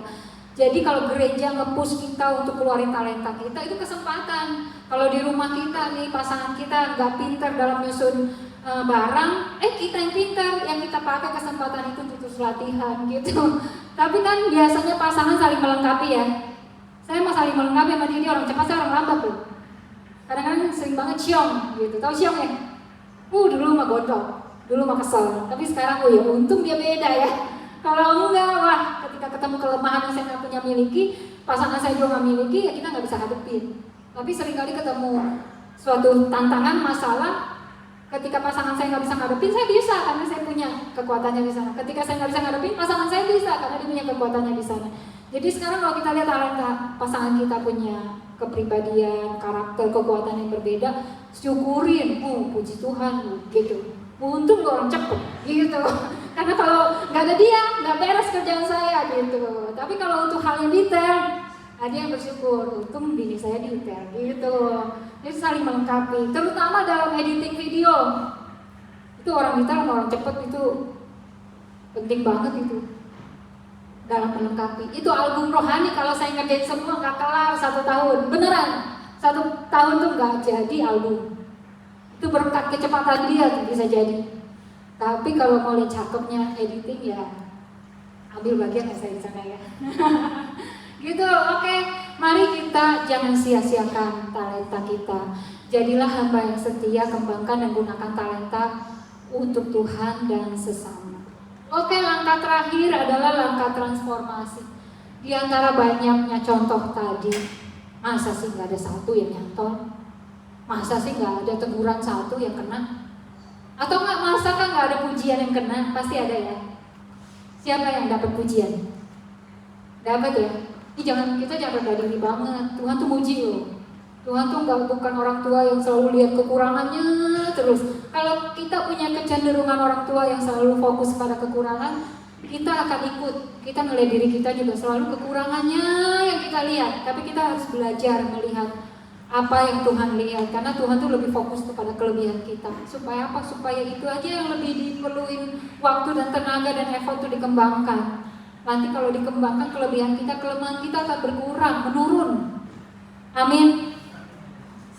Jadi kalau gereja nge-push kita untuk keluarin talenta kita, itu kesempatan. Kalau di rumah kita nih, pasangan kita nggak pintar dalam nyusun barang, kita yang pintar, yang kita pakai kesempatan itu terus latihan gitu. Tapi kan biasanya pasangan saling melengkapi ya. Saya mau saling melengkapi sama dia orang cepat, saya orang lambat tuh. Kadang-kadang sering banget ciong gitu, tahu ciong ya? Dulu mah gondok, dulu mah kesel. Tapi sekarang ya untung dia beda ya. Kalau enggak, wah ketika ketemu kelemahan yang saya nggak punya miliki, pasangan saya juga nggak miliki, ya kita nggak bisa hadepin. Tapi seringkali ketemu suatu tantangan, masalah, ketika pasangan saya nggak bisa ngadepin, saya bisa karena saya punya kekuatannya di sana. Ketika saya nggak bisa ngadepin, pasangan saya bisa karena dia punya kekuatannya di sana. Jadi sekarang kalau kita lihat talenta pasangan kita punya kepribadian, karakter, kekuatan yang berbeda, syukurin, puji Tuhan, gitu. Untung orang cepet, gitu. Karena kalau nggak ada dia, nggak beres kerjaan saya, gitu. Tapi kalau untuk hal yang detail, ada yang bersyukur, untung bini saya detail, gitu. Jadi saling melengkapi, terutama dalam editing video. Itu orang detail sama orang cepet itu penting banget itu. Dalam melengkapi, itu album rohani kalau saya ngerjain semua nggak kelar 1 tahun, beneran 1 tahun tuh nggak jadi album. Itu berkat kecepatan dia tuh bisa jadi. Tapi kalau mau lihat cakepnya editing ya ambil bagian ya saya di sana ya. Gitu, oke. Mari kita jangan sia-siakan talenta kita. Jadilah hamba yang setia, kembangkan dan gunakan talenta untuk Tuhan dan sesama. Oke, langkah terakhir adalah langkah transformasi. Di antara banyaknya contoh tadi, masa sih nggak ada 1 yang nyantol? Masa sih nggak ada teguran 1 yang kena? Atau masa kan nggak ada pujian yang kena? Pasti ada ya. Siapa yang dapat pujian? Dapat ya? Kita jangan rendah diri banget. Tuhan tuh muji loh. Tuhan tuh bukan orang tua yang selalu lihat kekurangannya terus. Kalau kita punya kecenderungan orang tua yang selalu fokus pada kekurangan, kita akan ikut. Kita ngelihat diri kita juga selalu kekurangannya yang kita lihat. Tapi kita harus belajar melihat apa yang Tuhan lihat, karena Tuhan tuh lebih fokus kepada kelebihan kita. Supaya apa? Supaya itu aja yang lebih diperluin waktu dan tenaga dan effort tuh dikembangkan. Nanti kalau dikembangkan kelebihan kita, kelemahan kita akan berkurang, menurun. Amin.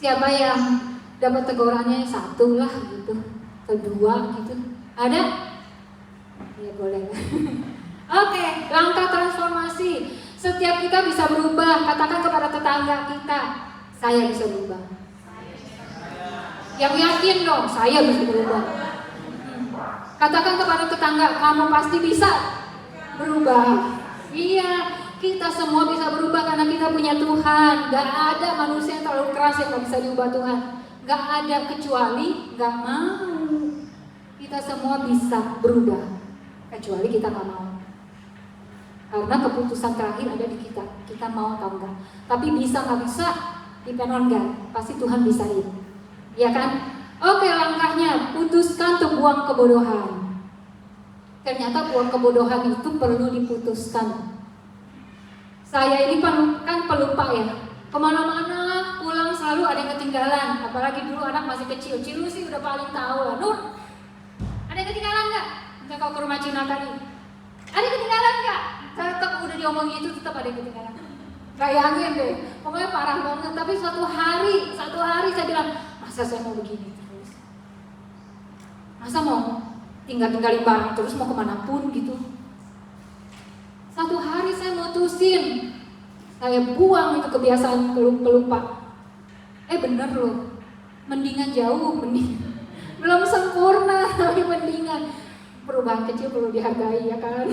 Siapa yang dapat tegurannya 1 lah gitu, atau 2 gitu? Ada? Ya boleh. Oke, langkah transformasi. Setiap kita bisa berubah. Katakan kepada tetangga kita, saya bisa berubah. Yang yakin dong, saya bisa berubah. Katakan kepada tetangga, kamu pasti bisa berubah. Iya, kita semua bisa berubah karena kita punya Tuhan. Gak ada manusia yang terlalu keras yang gak bisa diubah Tuhan. Gak ada kecuali gak mau. Kita semua bisa berubah, kecuali kita gak mau. Karena keputusan terakhir ada di kita. Kita mau atau enggak. Tapi bisa gak bisa, depend on God. Pasti Tuhan bisain. Iya kan? Oke, langkahnya putuskan untuk buang kebodohan. Ternyata buang kebodohan itu perlu diputuskan. Saya ini kan pelupa ya. Kemana-mana pulang selalu ada yang ketinggalan. Apalagi dulu anak masih kecil. Cilu sih udah paling tahu lah. Nur, ada yang ketinggalan nggak? Misalnya kalau ke rumah Cina tadi, ada yang ketinggalan nggak? Tetap udah diomongin itu tetap ada yang ketinggalan. Bayangin deh, pokoknya parah banget. Tapi satu hari saya bilang, masa saya mau begini terus? Masa mau tinggalin barang terus mau kemanapun gitu? Satu hari saya mutusin, saya buang itu kebiasaan pelupa. Bener loh, mendingan jauh, belum sempurna tapi mendingan. Perubahan kecil perlu dihargai ya kan.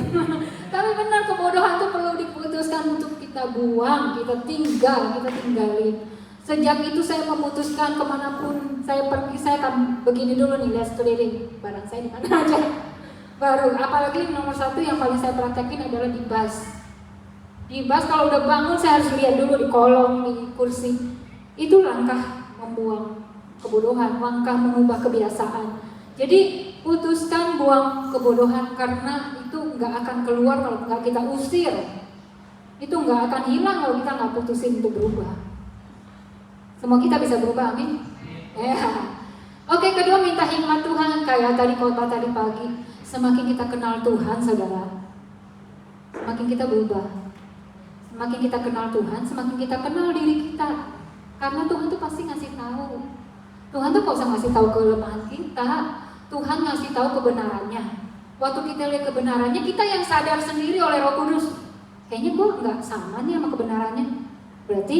Tapi benar, kebodohan itu perlu diputuskan untuk kita buang, kita tinggalin. Sejak itu saya memutuskan kemanapun saya pergi, saya akan begini dulu nih, lihat sekeliling, barang saya di mana aja. baru. Apalagi nomor satu yang paling saya praktekin adalah di bus. Di bus kalau udah bangun saya harus lihat dulu di kolong, di kursi. Itu langkah membuang kebodohan, langkah mengubah kebiasaan. Jadi putuskan buang kebodohan karena itu nggak akan keluar kalau nggak kita usir. Itu nggak akan hilang kalau kita nggak putusin untuk berubah. Semua kita bisa berubah, amin. Ya. Oke, kedua minta hikmat Tuhan. Kayak tadi khotbah tadi pagi, semakin kita kenal Tuhan, saudara, semakin kita berubah. Semakin kita kenal Tuhan, semakin kita kenal diri kita. Karena Tuhan tuh pasti ngasih tahu. Tuhan tuh gak usah ngasih tahu kelemahan kita. Tuhan ngasih tahu kebenarannya. Waktu kita lihat kebenarannya, kita yang sadar sendiri oleh Roh Kudus. Kayaknya gue nggak sama nih sama kebenarannya. Berarti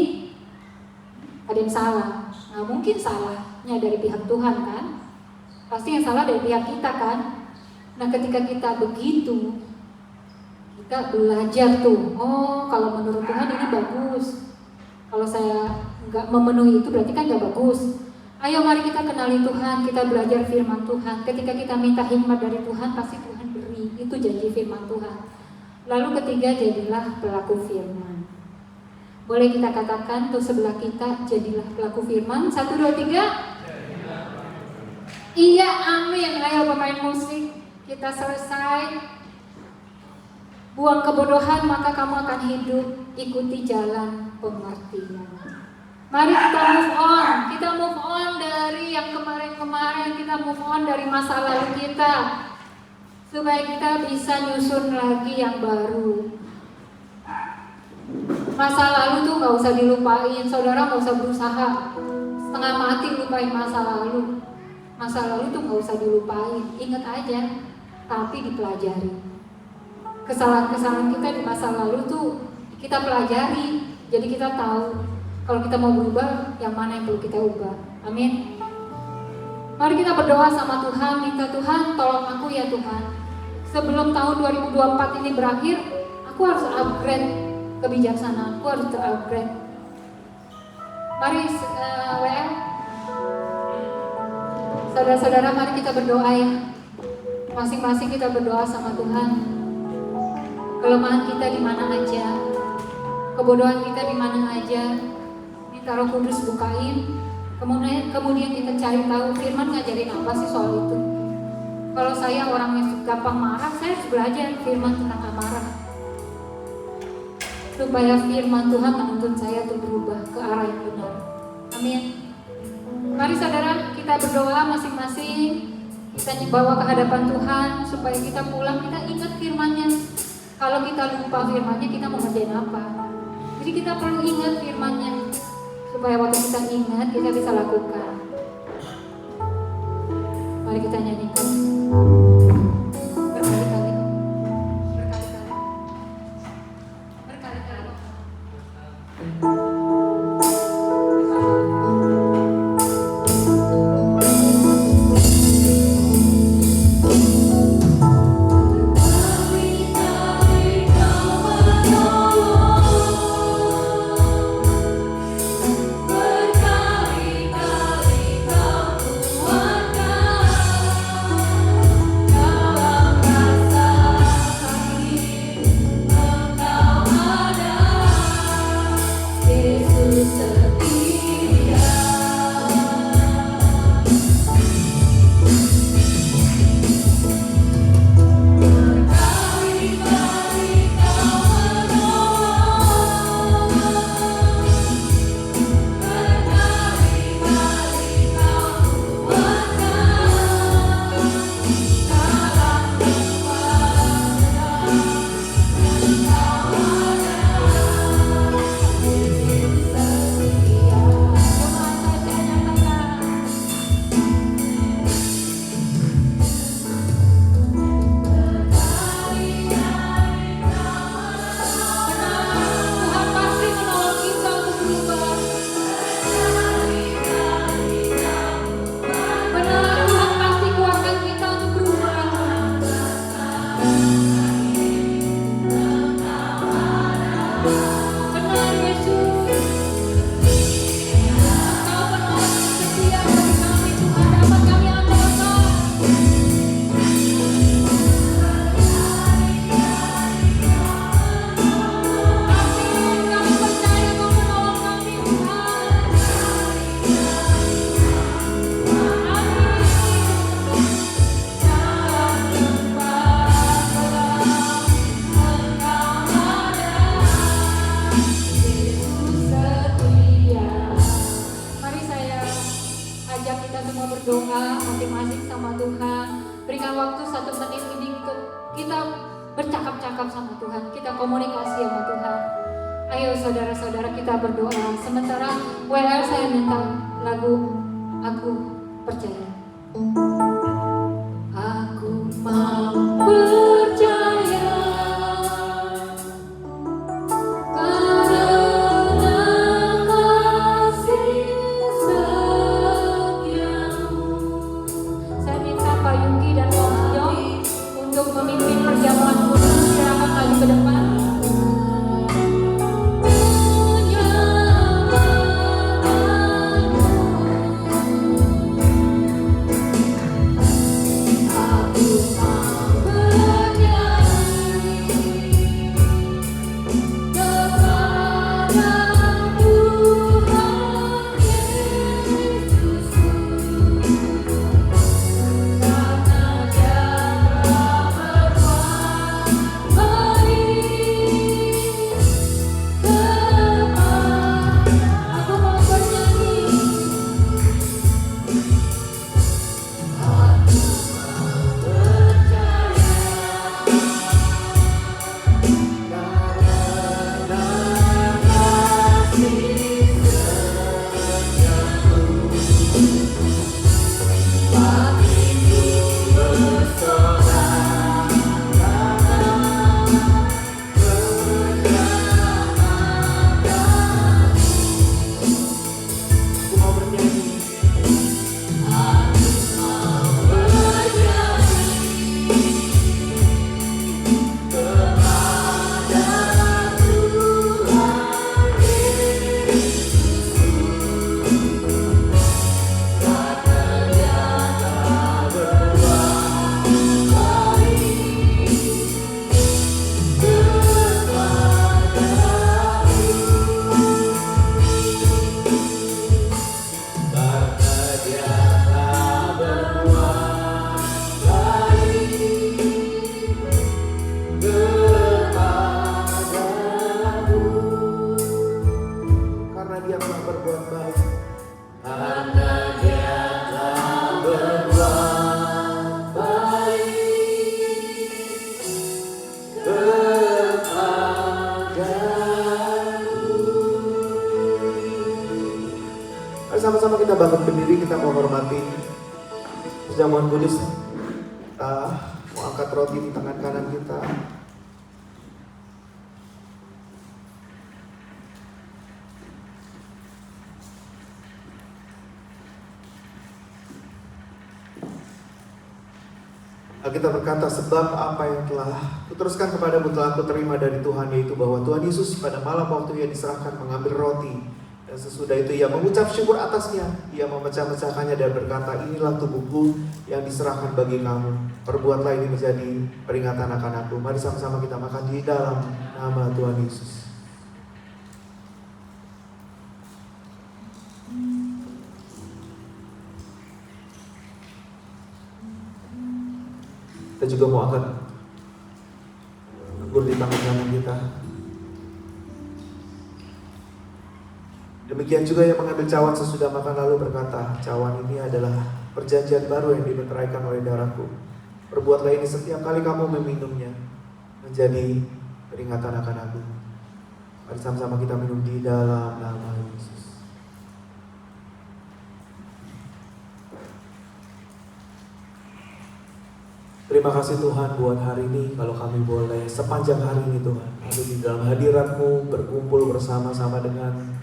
ada yang salah. Nggak mungkin salahnya dari pihak Tuhan kan? Pasti yang salah dari pihak kita kan? Nah ketika kita begitu, kita belajar tuh. Oh kalau menurut Tuhan ini bagus. Kalau saya nggak memenuhi itu berarti kan nggak bagus. Ayo mari kita kenali Tuhan, kita belajar firman Tuhan. Ketika kita minta hikmat dari Tuhan, pasti Tuhan beri. Itu janji firman Tuhan. Lalu ketiga, jadilah pelaku firman. Boleh kita katakan untuk sebelah kita, jadilah pelaku firman. 1, 2, 3. Iya, amin. Ayo pemain musik, kita selesai. Buang kebodohan, maka kamu akan hidup. Ikuti jalan pengertian. Mari kita move on dari yang kemarin-kemarin, kita move on dari masa lalu kita, supaya kita bisa nyusun lagi yang baru. Masa lalu tuh gak usah dilupain, saudara gak usah berusaha setengah mati lupain masa lalu. Masa lalu tuh gak usah dilupain, ingat aja, tapi dipelajari. Kesalahan-kesalahan kita di masa lalu tuh kita pelajari, jadi kita tahu kalau kita mau berubah, yang mana yang perlu kita ubah. Amin. Mari kita berdoa sama Tuhan, minta Tuhan tolong aku ya Tuhan. Sebelum tahun 2024 ini berakhir, aku harus upgrade kebijaksanaanku, harus terupgrade. Mari WL, saudara-saudara, mari kita berdoa ya. Masing-masing kita berdoa sama Tuhan. Kelemahan kita di mana aja, kebodohan kita di mana aja. Minta Roh Kudus bukain, kemudian kita cari tahu firman ngajarin apa sih soal itu. Kalau saya orang yang gampang marah, saya harus belajar firman tentang amarah, supaya firman Tuhan menuntun saya untuk berubah ke arah yang benar. Amin. Mari saudara, kita berdoa masing-masing, kita bawa ke hadapan Tuhan supaya kita pulang, kita ingat firman-Nya. Kalau kita lupa firman-Nya, kita mau ngerjain apa? Jadi kita perlu ingat firman-Nya, supaya waktu kita ingat, kita bisa lakukan. Mari kita nyanyikan berkali-kali. semua berdoa masing-masing sama Tuhan. Berikan waktu 1 menit ini untuk kita bercakap-cakap sama Tuhan, kita komunikasi sama Tuhan. Ayo saudara-saudara kita berdoa. Sementara WR saya minta lagu Aku Percaya. Aku mau percaya karena kasih setiamu. Saya minta Pak Yuki dan Om Yong untuk memimpin perjamuan kudus. Silakan maju ke depan. Sama-sama kita bangun berdiri, kita menghormati perjamuan kudus. Kita mau angkat roti di tangan kanan kita. Kita berkata, sebab apa yang telah kuteruskan kepadamu telah aku terima dari Tuhan, yaitu bahwa Tuhan Yesus pada malam waktu ia diserahkan mengambil roti. Dan sesudah itu ia mengucap syukur atasnya. Ia memecah-mecahkannya dan berkata, inilah tubuhku yang diserahkan bagi kamu. Perbuatlah ini menjadi peringatan akan aku. Mari sama-sama kita makan di dalam nama Tuhan Yesus. Kita juga mau angkat anggur di tangan kanan kita. Demikian juga yang mengambil cawan sesudah makan lalu berkata, cawan ini adalah perjanjian baru yang dimeteraikan oleh darahku. Perbuatlah ini setiap kali kamu meminumnya, menjadi peringatan akan aku. Mari sama-sama kita minum di dalam nama Yesus. Terima kasih Tuhan buat hari ini, kalau kami boleh sepanjang hari ini Tuhan, kami di dalam hadirat-Mu berkumpul bersama-sama dengan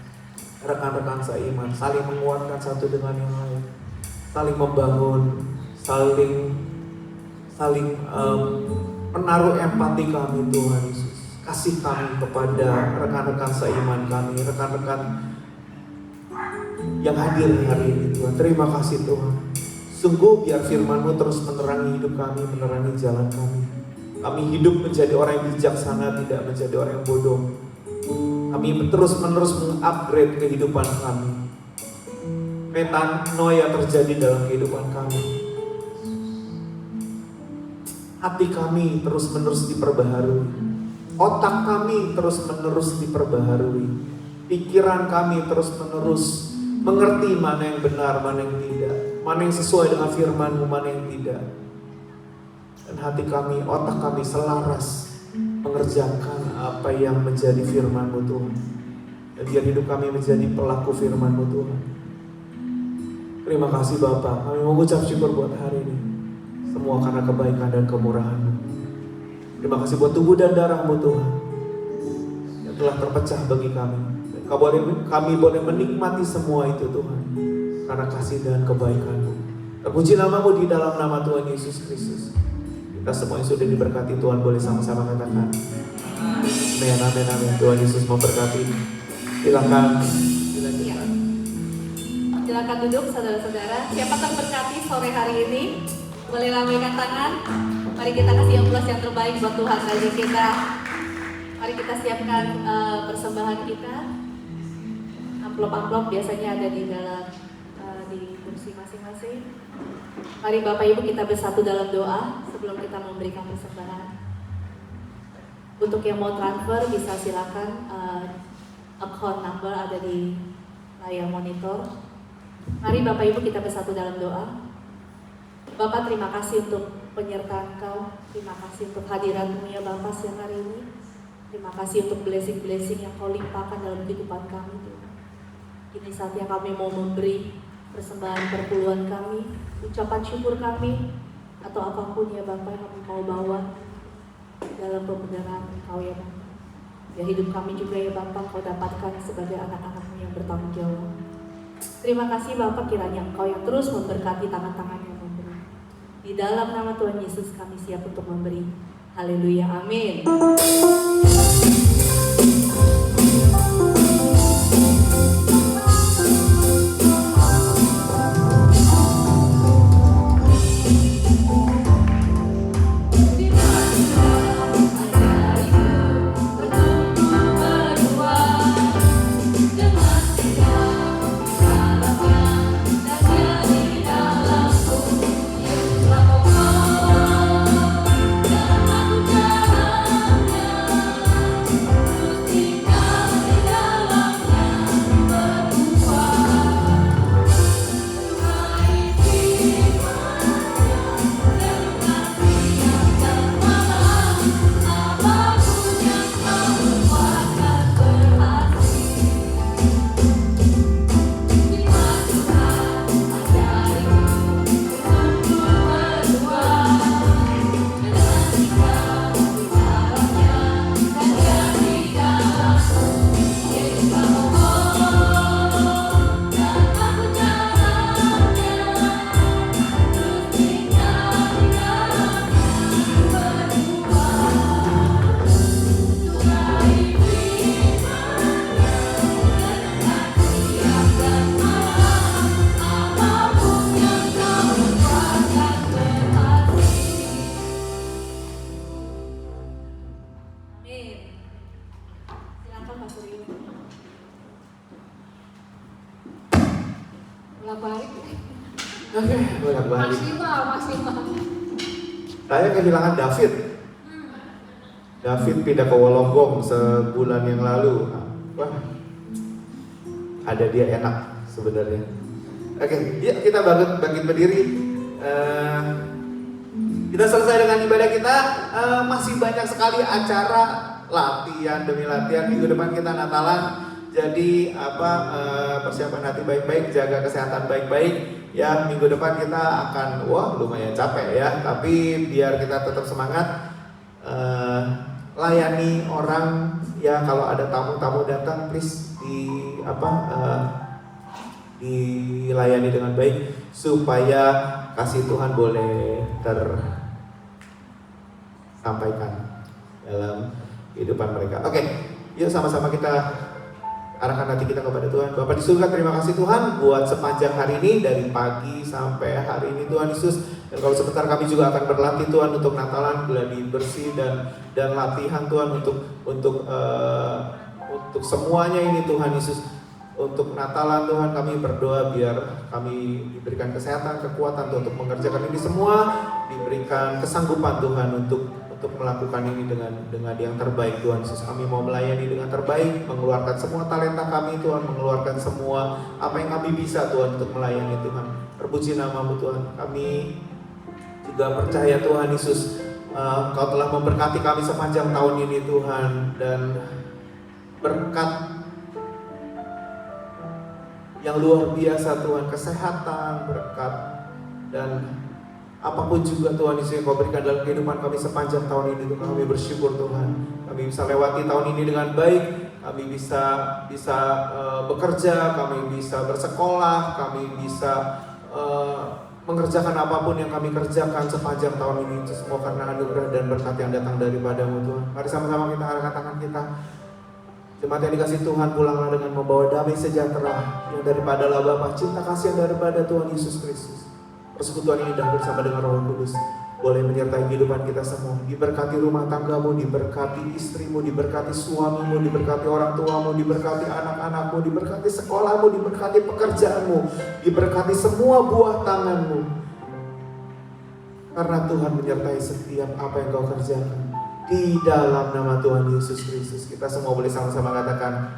rekan-rekan seiman, saling menguatkan satu dengan yang lain, saling membangun, saling menaruh empati kami Tuhan Yesus. Kasih kami kepada rekan-rekan seiman kami, rekan-rekan yang hadir hari ini Tuhan. Terima kasih Tuhan. Sungguh biar firman-Mu terus menerangi hidup kami, menerangi jalan kami. Kami hidup menjadi orang yang bijaksana, tidak menjadi orang yang bodoh. Kami terus-menerus mengupgrade kehidupan kami. Metanoia terjadi dalam kehidupan kami. Hati kami terus-menerus diperbaharui. Otak kami terus-menerus diperbaharui. Pikiran kami terus-menerus mengerti mana yang benar, mana yang tidak, mana yang sesuai dengan firman-Mu, mana yang tidak. Dan hati kami, otak kami selaras mengerjakan apa yang menjadi firman-Mu Tuhan. Dan biar hidup kami menjadi pelaku firman-Mu Tuhan. Terima kasih Bapa, kami mengucap syukur buat hari ini. Semua karena kebaikan dan kemurahan-Mu. Terima kasih buat tubuh dan darah-Mu Tuhan yang telah terpecah bagi kami. Dan kami boleh menikmati semua itu Tuhan, karena kasih dan kebaikan-Mu. Terpuji nama-Mu di dalam nama Tuhan Yesus Kristus. Kita semua yang sudah diberkati Tuhan boleh sama-sama katakan amin, amin, amin. Tuhan Yesus memberkati. Silakan. Silakan duduk saudara-saudara. Siapa terberkati sore hari ini? Boleh lambaikan tangan. Mari kita kasih aplaus yang terbaik buat Tuhan Raja kita. Mari kita siapkan persembahan kita. Amplop-amplop biasanya ada di dalam di kursi masing-masing. Mari Bapak Ibu kita bersatu dalam doa sebelum kita memberikan persembahan. Untuk yang mau transfer bisa silakan, account number ada di layar monitor. Mari Bapak Ibu kita bersatu dalam doa. Bapak, terima kasih untuk penyertaan Kau. Terima kasih untuk hadirat-Mu ya Bapak siang hari ini. Terima kasih untuk blessing-blessing yang Kau limpahkan dalam kehidupan kami Tuhan. Ini saatnya kami mau memberi persembahan perpuluhan kami, ucapan syukur kami, atau apapun ya Bapak yang kami mau bawa dalam pembenaran Kau ya Bapak. Ya hidup kami juga ya Bapak Kau dapatkan sebagai anak-anak-Mu yang bertanggung jawab. Terima kasih Bapak, kiranya Engkau yang terus memberkati tangan-tangan yang memberi. Di dalam nama Tuhan Yesus kami siap untuk memberi. Haleluya, amin. Saya kehilangan David. David pindah ke Wolonggong sebulan yang lalu. Wah, ada dia enak sebenarnya. Oke, yuk kita bangkit berdiri. Kita selesai dengan ibadah kita. Masih banyak sekali acara latihan demi latihan. Minggu depan kita Natalan. Jadi persiapan hati baik-baik, jaga kesehatan baik-baik. Ya, minggu depan kita akan lumayan capek ya, tapi biar kita tetap semangat, layani orang ya. Kalau ada tamu-tamu datang, please dilayani dengan baik supaya kasih Tuhan boleh tersampaikan dalam kehidupan mereka. Oke, yuk sama-sama kita arahkan hati kita kepada Tuhan. Bapa di surga, terima kasih Tuhan buat sepanjang hari ini, dari pagi sampai hari ini Tuhan Yesus. Dan kalau sebentar kami juga akan berlatih Tuhan untuk Natalan, gladi bersih dan latihan Tuhan untuk semuanya ini Tuhan Yesus. Untuk Natalan Tuhan kami berdoa biar kami diberikan kesehatan, kekuatan untuk mengerjakan ini semua, diberikan kesanggupan Tuhan untuk untuk melakukan ini dengan yang terbaik Tuhan Yesus. Kami mau melayani dengan terbaik, mengeluarkan semua talenta kami Tuhan, mengeluarkan semua apa yang kami bisa Tuhan untuk melayani Tuhan. Terpuji nama-Mu Tuhan. Kami juga percaya Tuhan Yesus, Engkau telah memberkati kami sepanjang tahun ini Tuhan, dan berkat yang luar biasa Tuhan, kesehatan, berkat dan apapun juga Tuhan Yesus yang Kau berikan dalam kehidupan kami sepanjang tahun ini Tuhan. Kami bersyukur Tuhan, kami bisa lewati tahun ini dengan baik, kami bisa bekerja, kami bisa bersekolah, kami bisa mengerjakan apapun yang kami kerjakan sepanjang tahun ini. Itu semua karena anugerah dan berkat yang datang daripada-Mu Tuhan. Mari sama-sama kita angkat tangan kita. Jemaat yang dikasih Tuhan, pulanglah dengan membawa damai sejahtera yang daripada Allah Bapa, cinta kasih yang daripada Tuhan Yesus Kristus, persekutuan ini dah bersama dengan Roh Kudus boleh menyertai kehidupan kita semua. Diberkati rumah tanggamu, diberkati istrimu, diberkati suamimu, diberkati orang tuamu, diberkati anak-anakmu, diberkati sekolahmu, diberkati pekerjaanmu, diberkati semua buah tanganmu, karena Tuhan menyertai setiap apa yang kau kerjakan. Di dalam nama Tuhan Yesus Kristus, kita semua boleh sama-sama katakan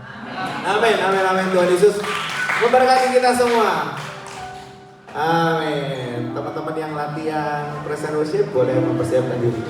amin, amin, amin. Tuhan Yesus memberkati kita semua. Amin. Teman-teman yang latihan present worship boleh mempersiapkan diri.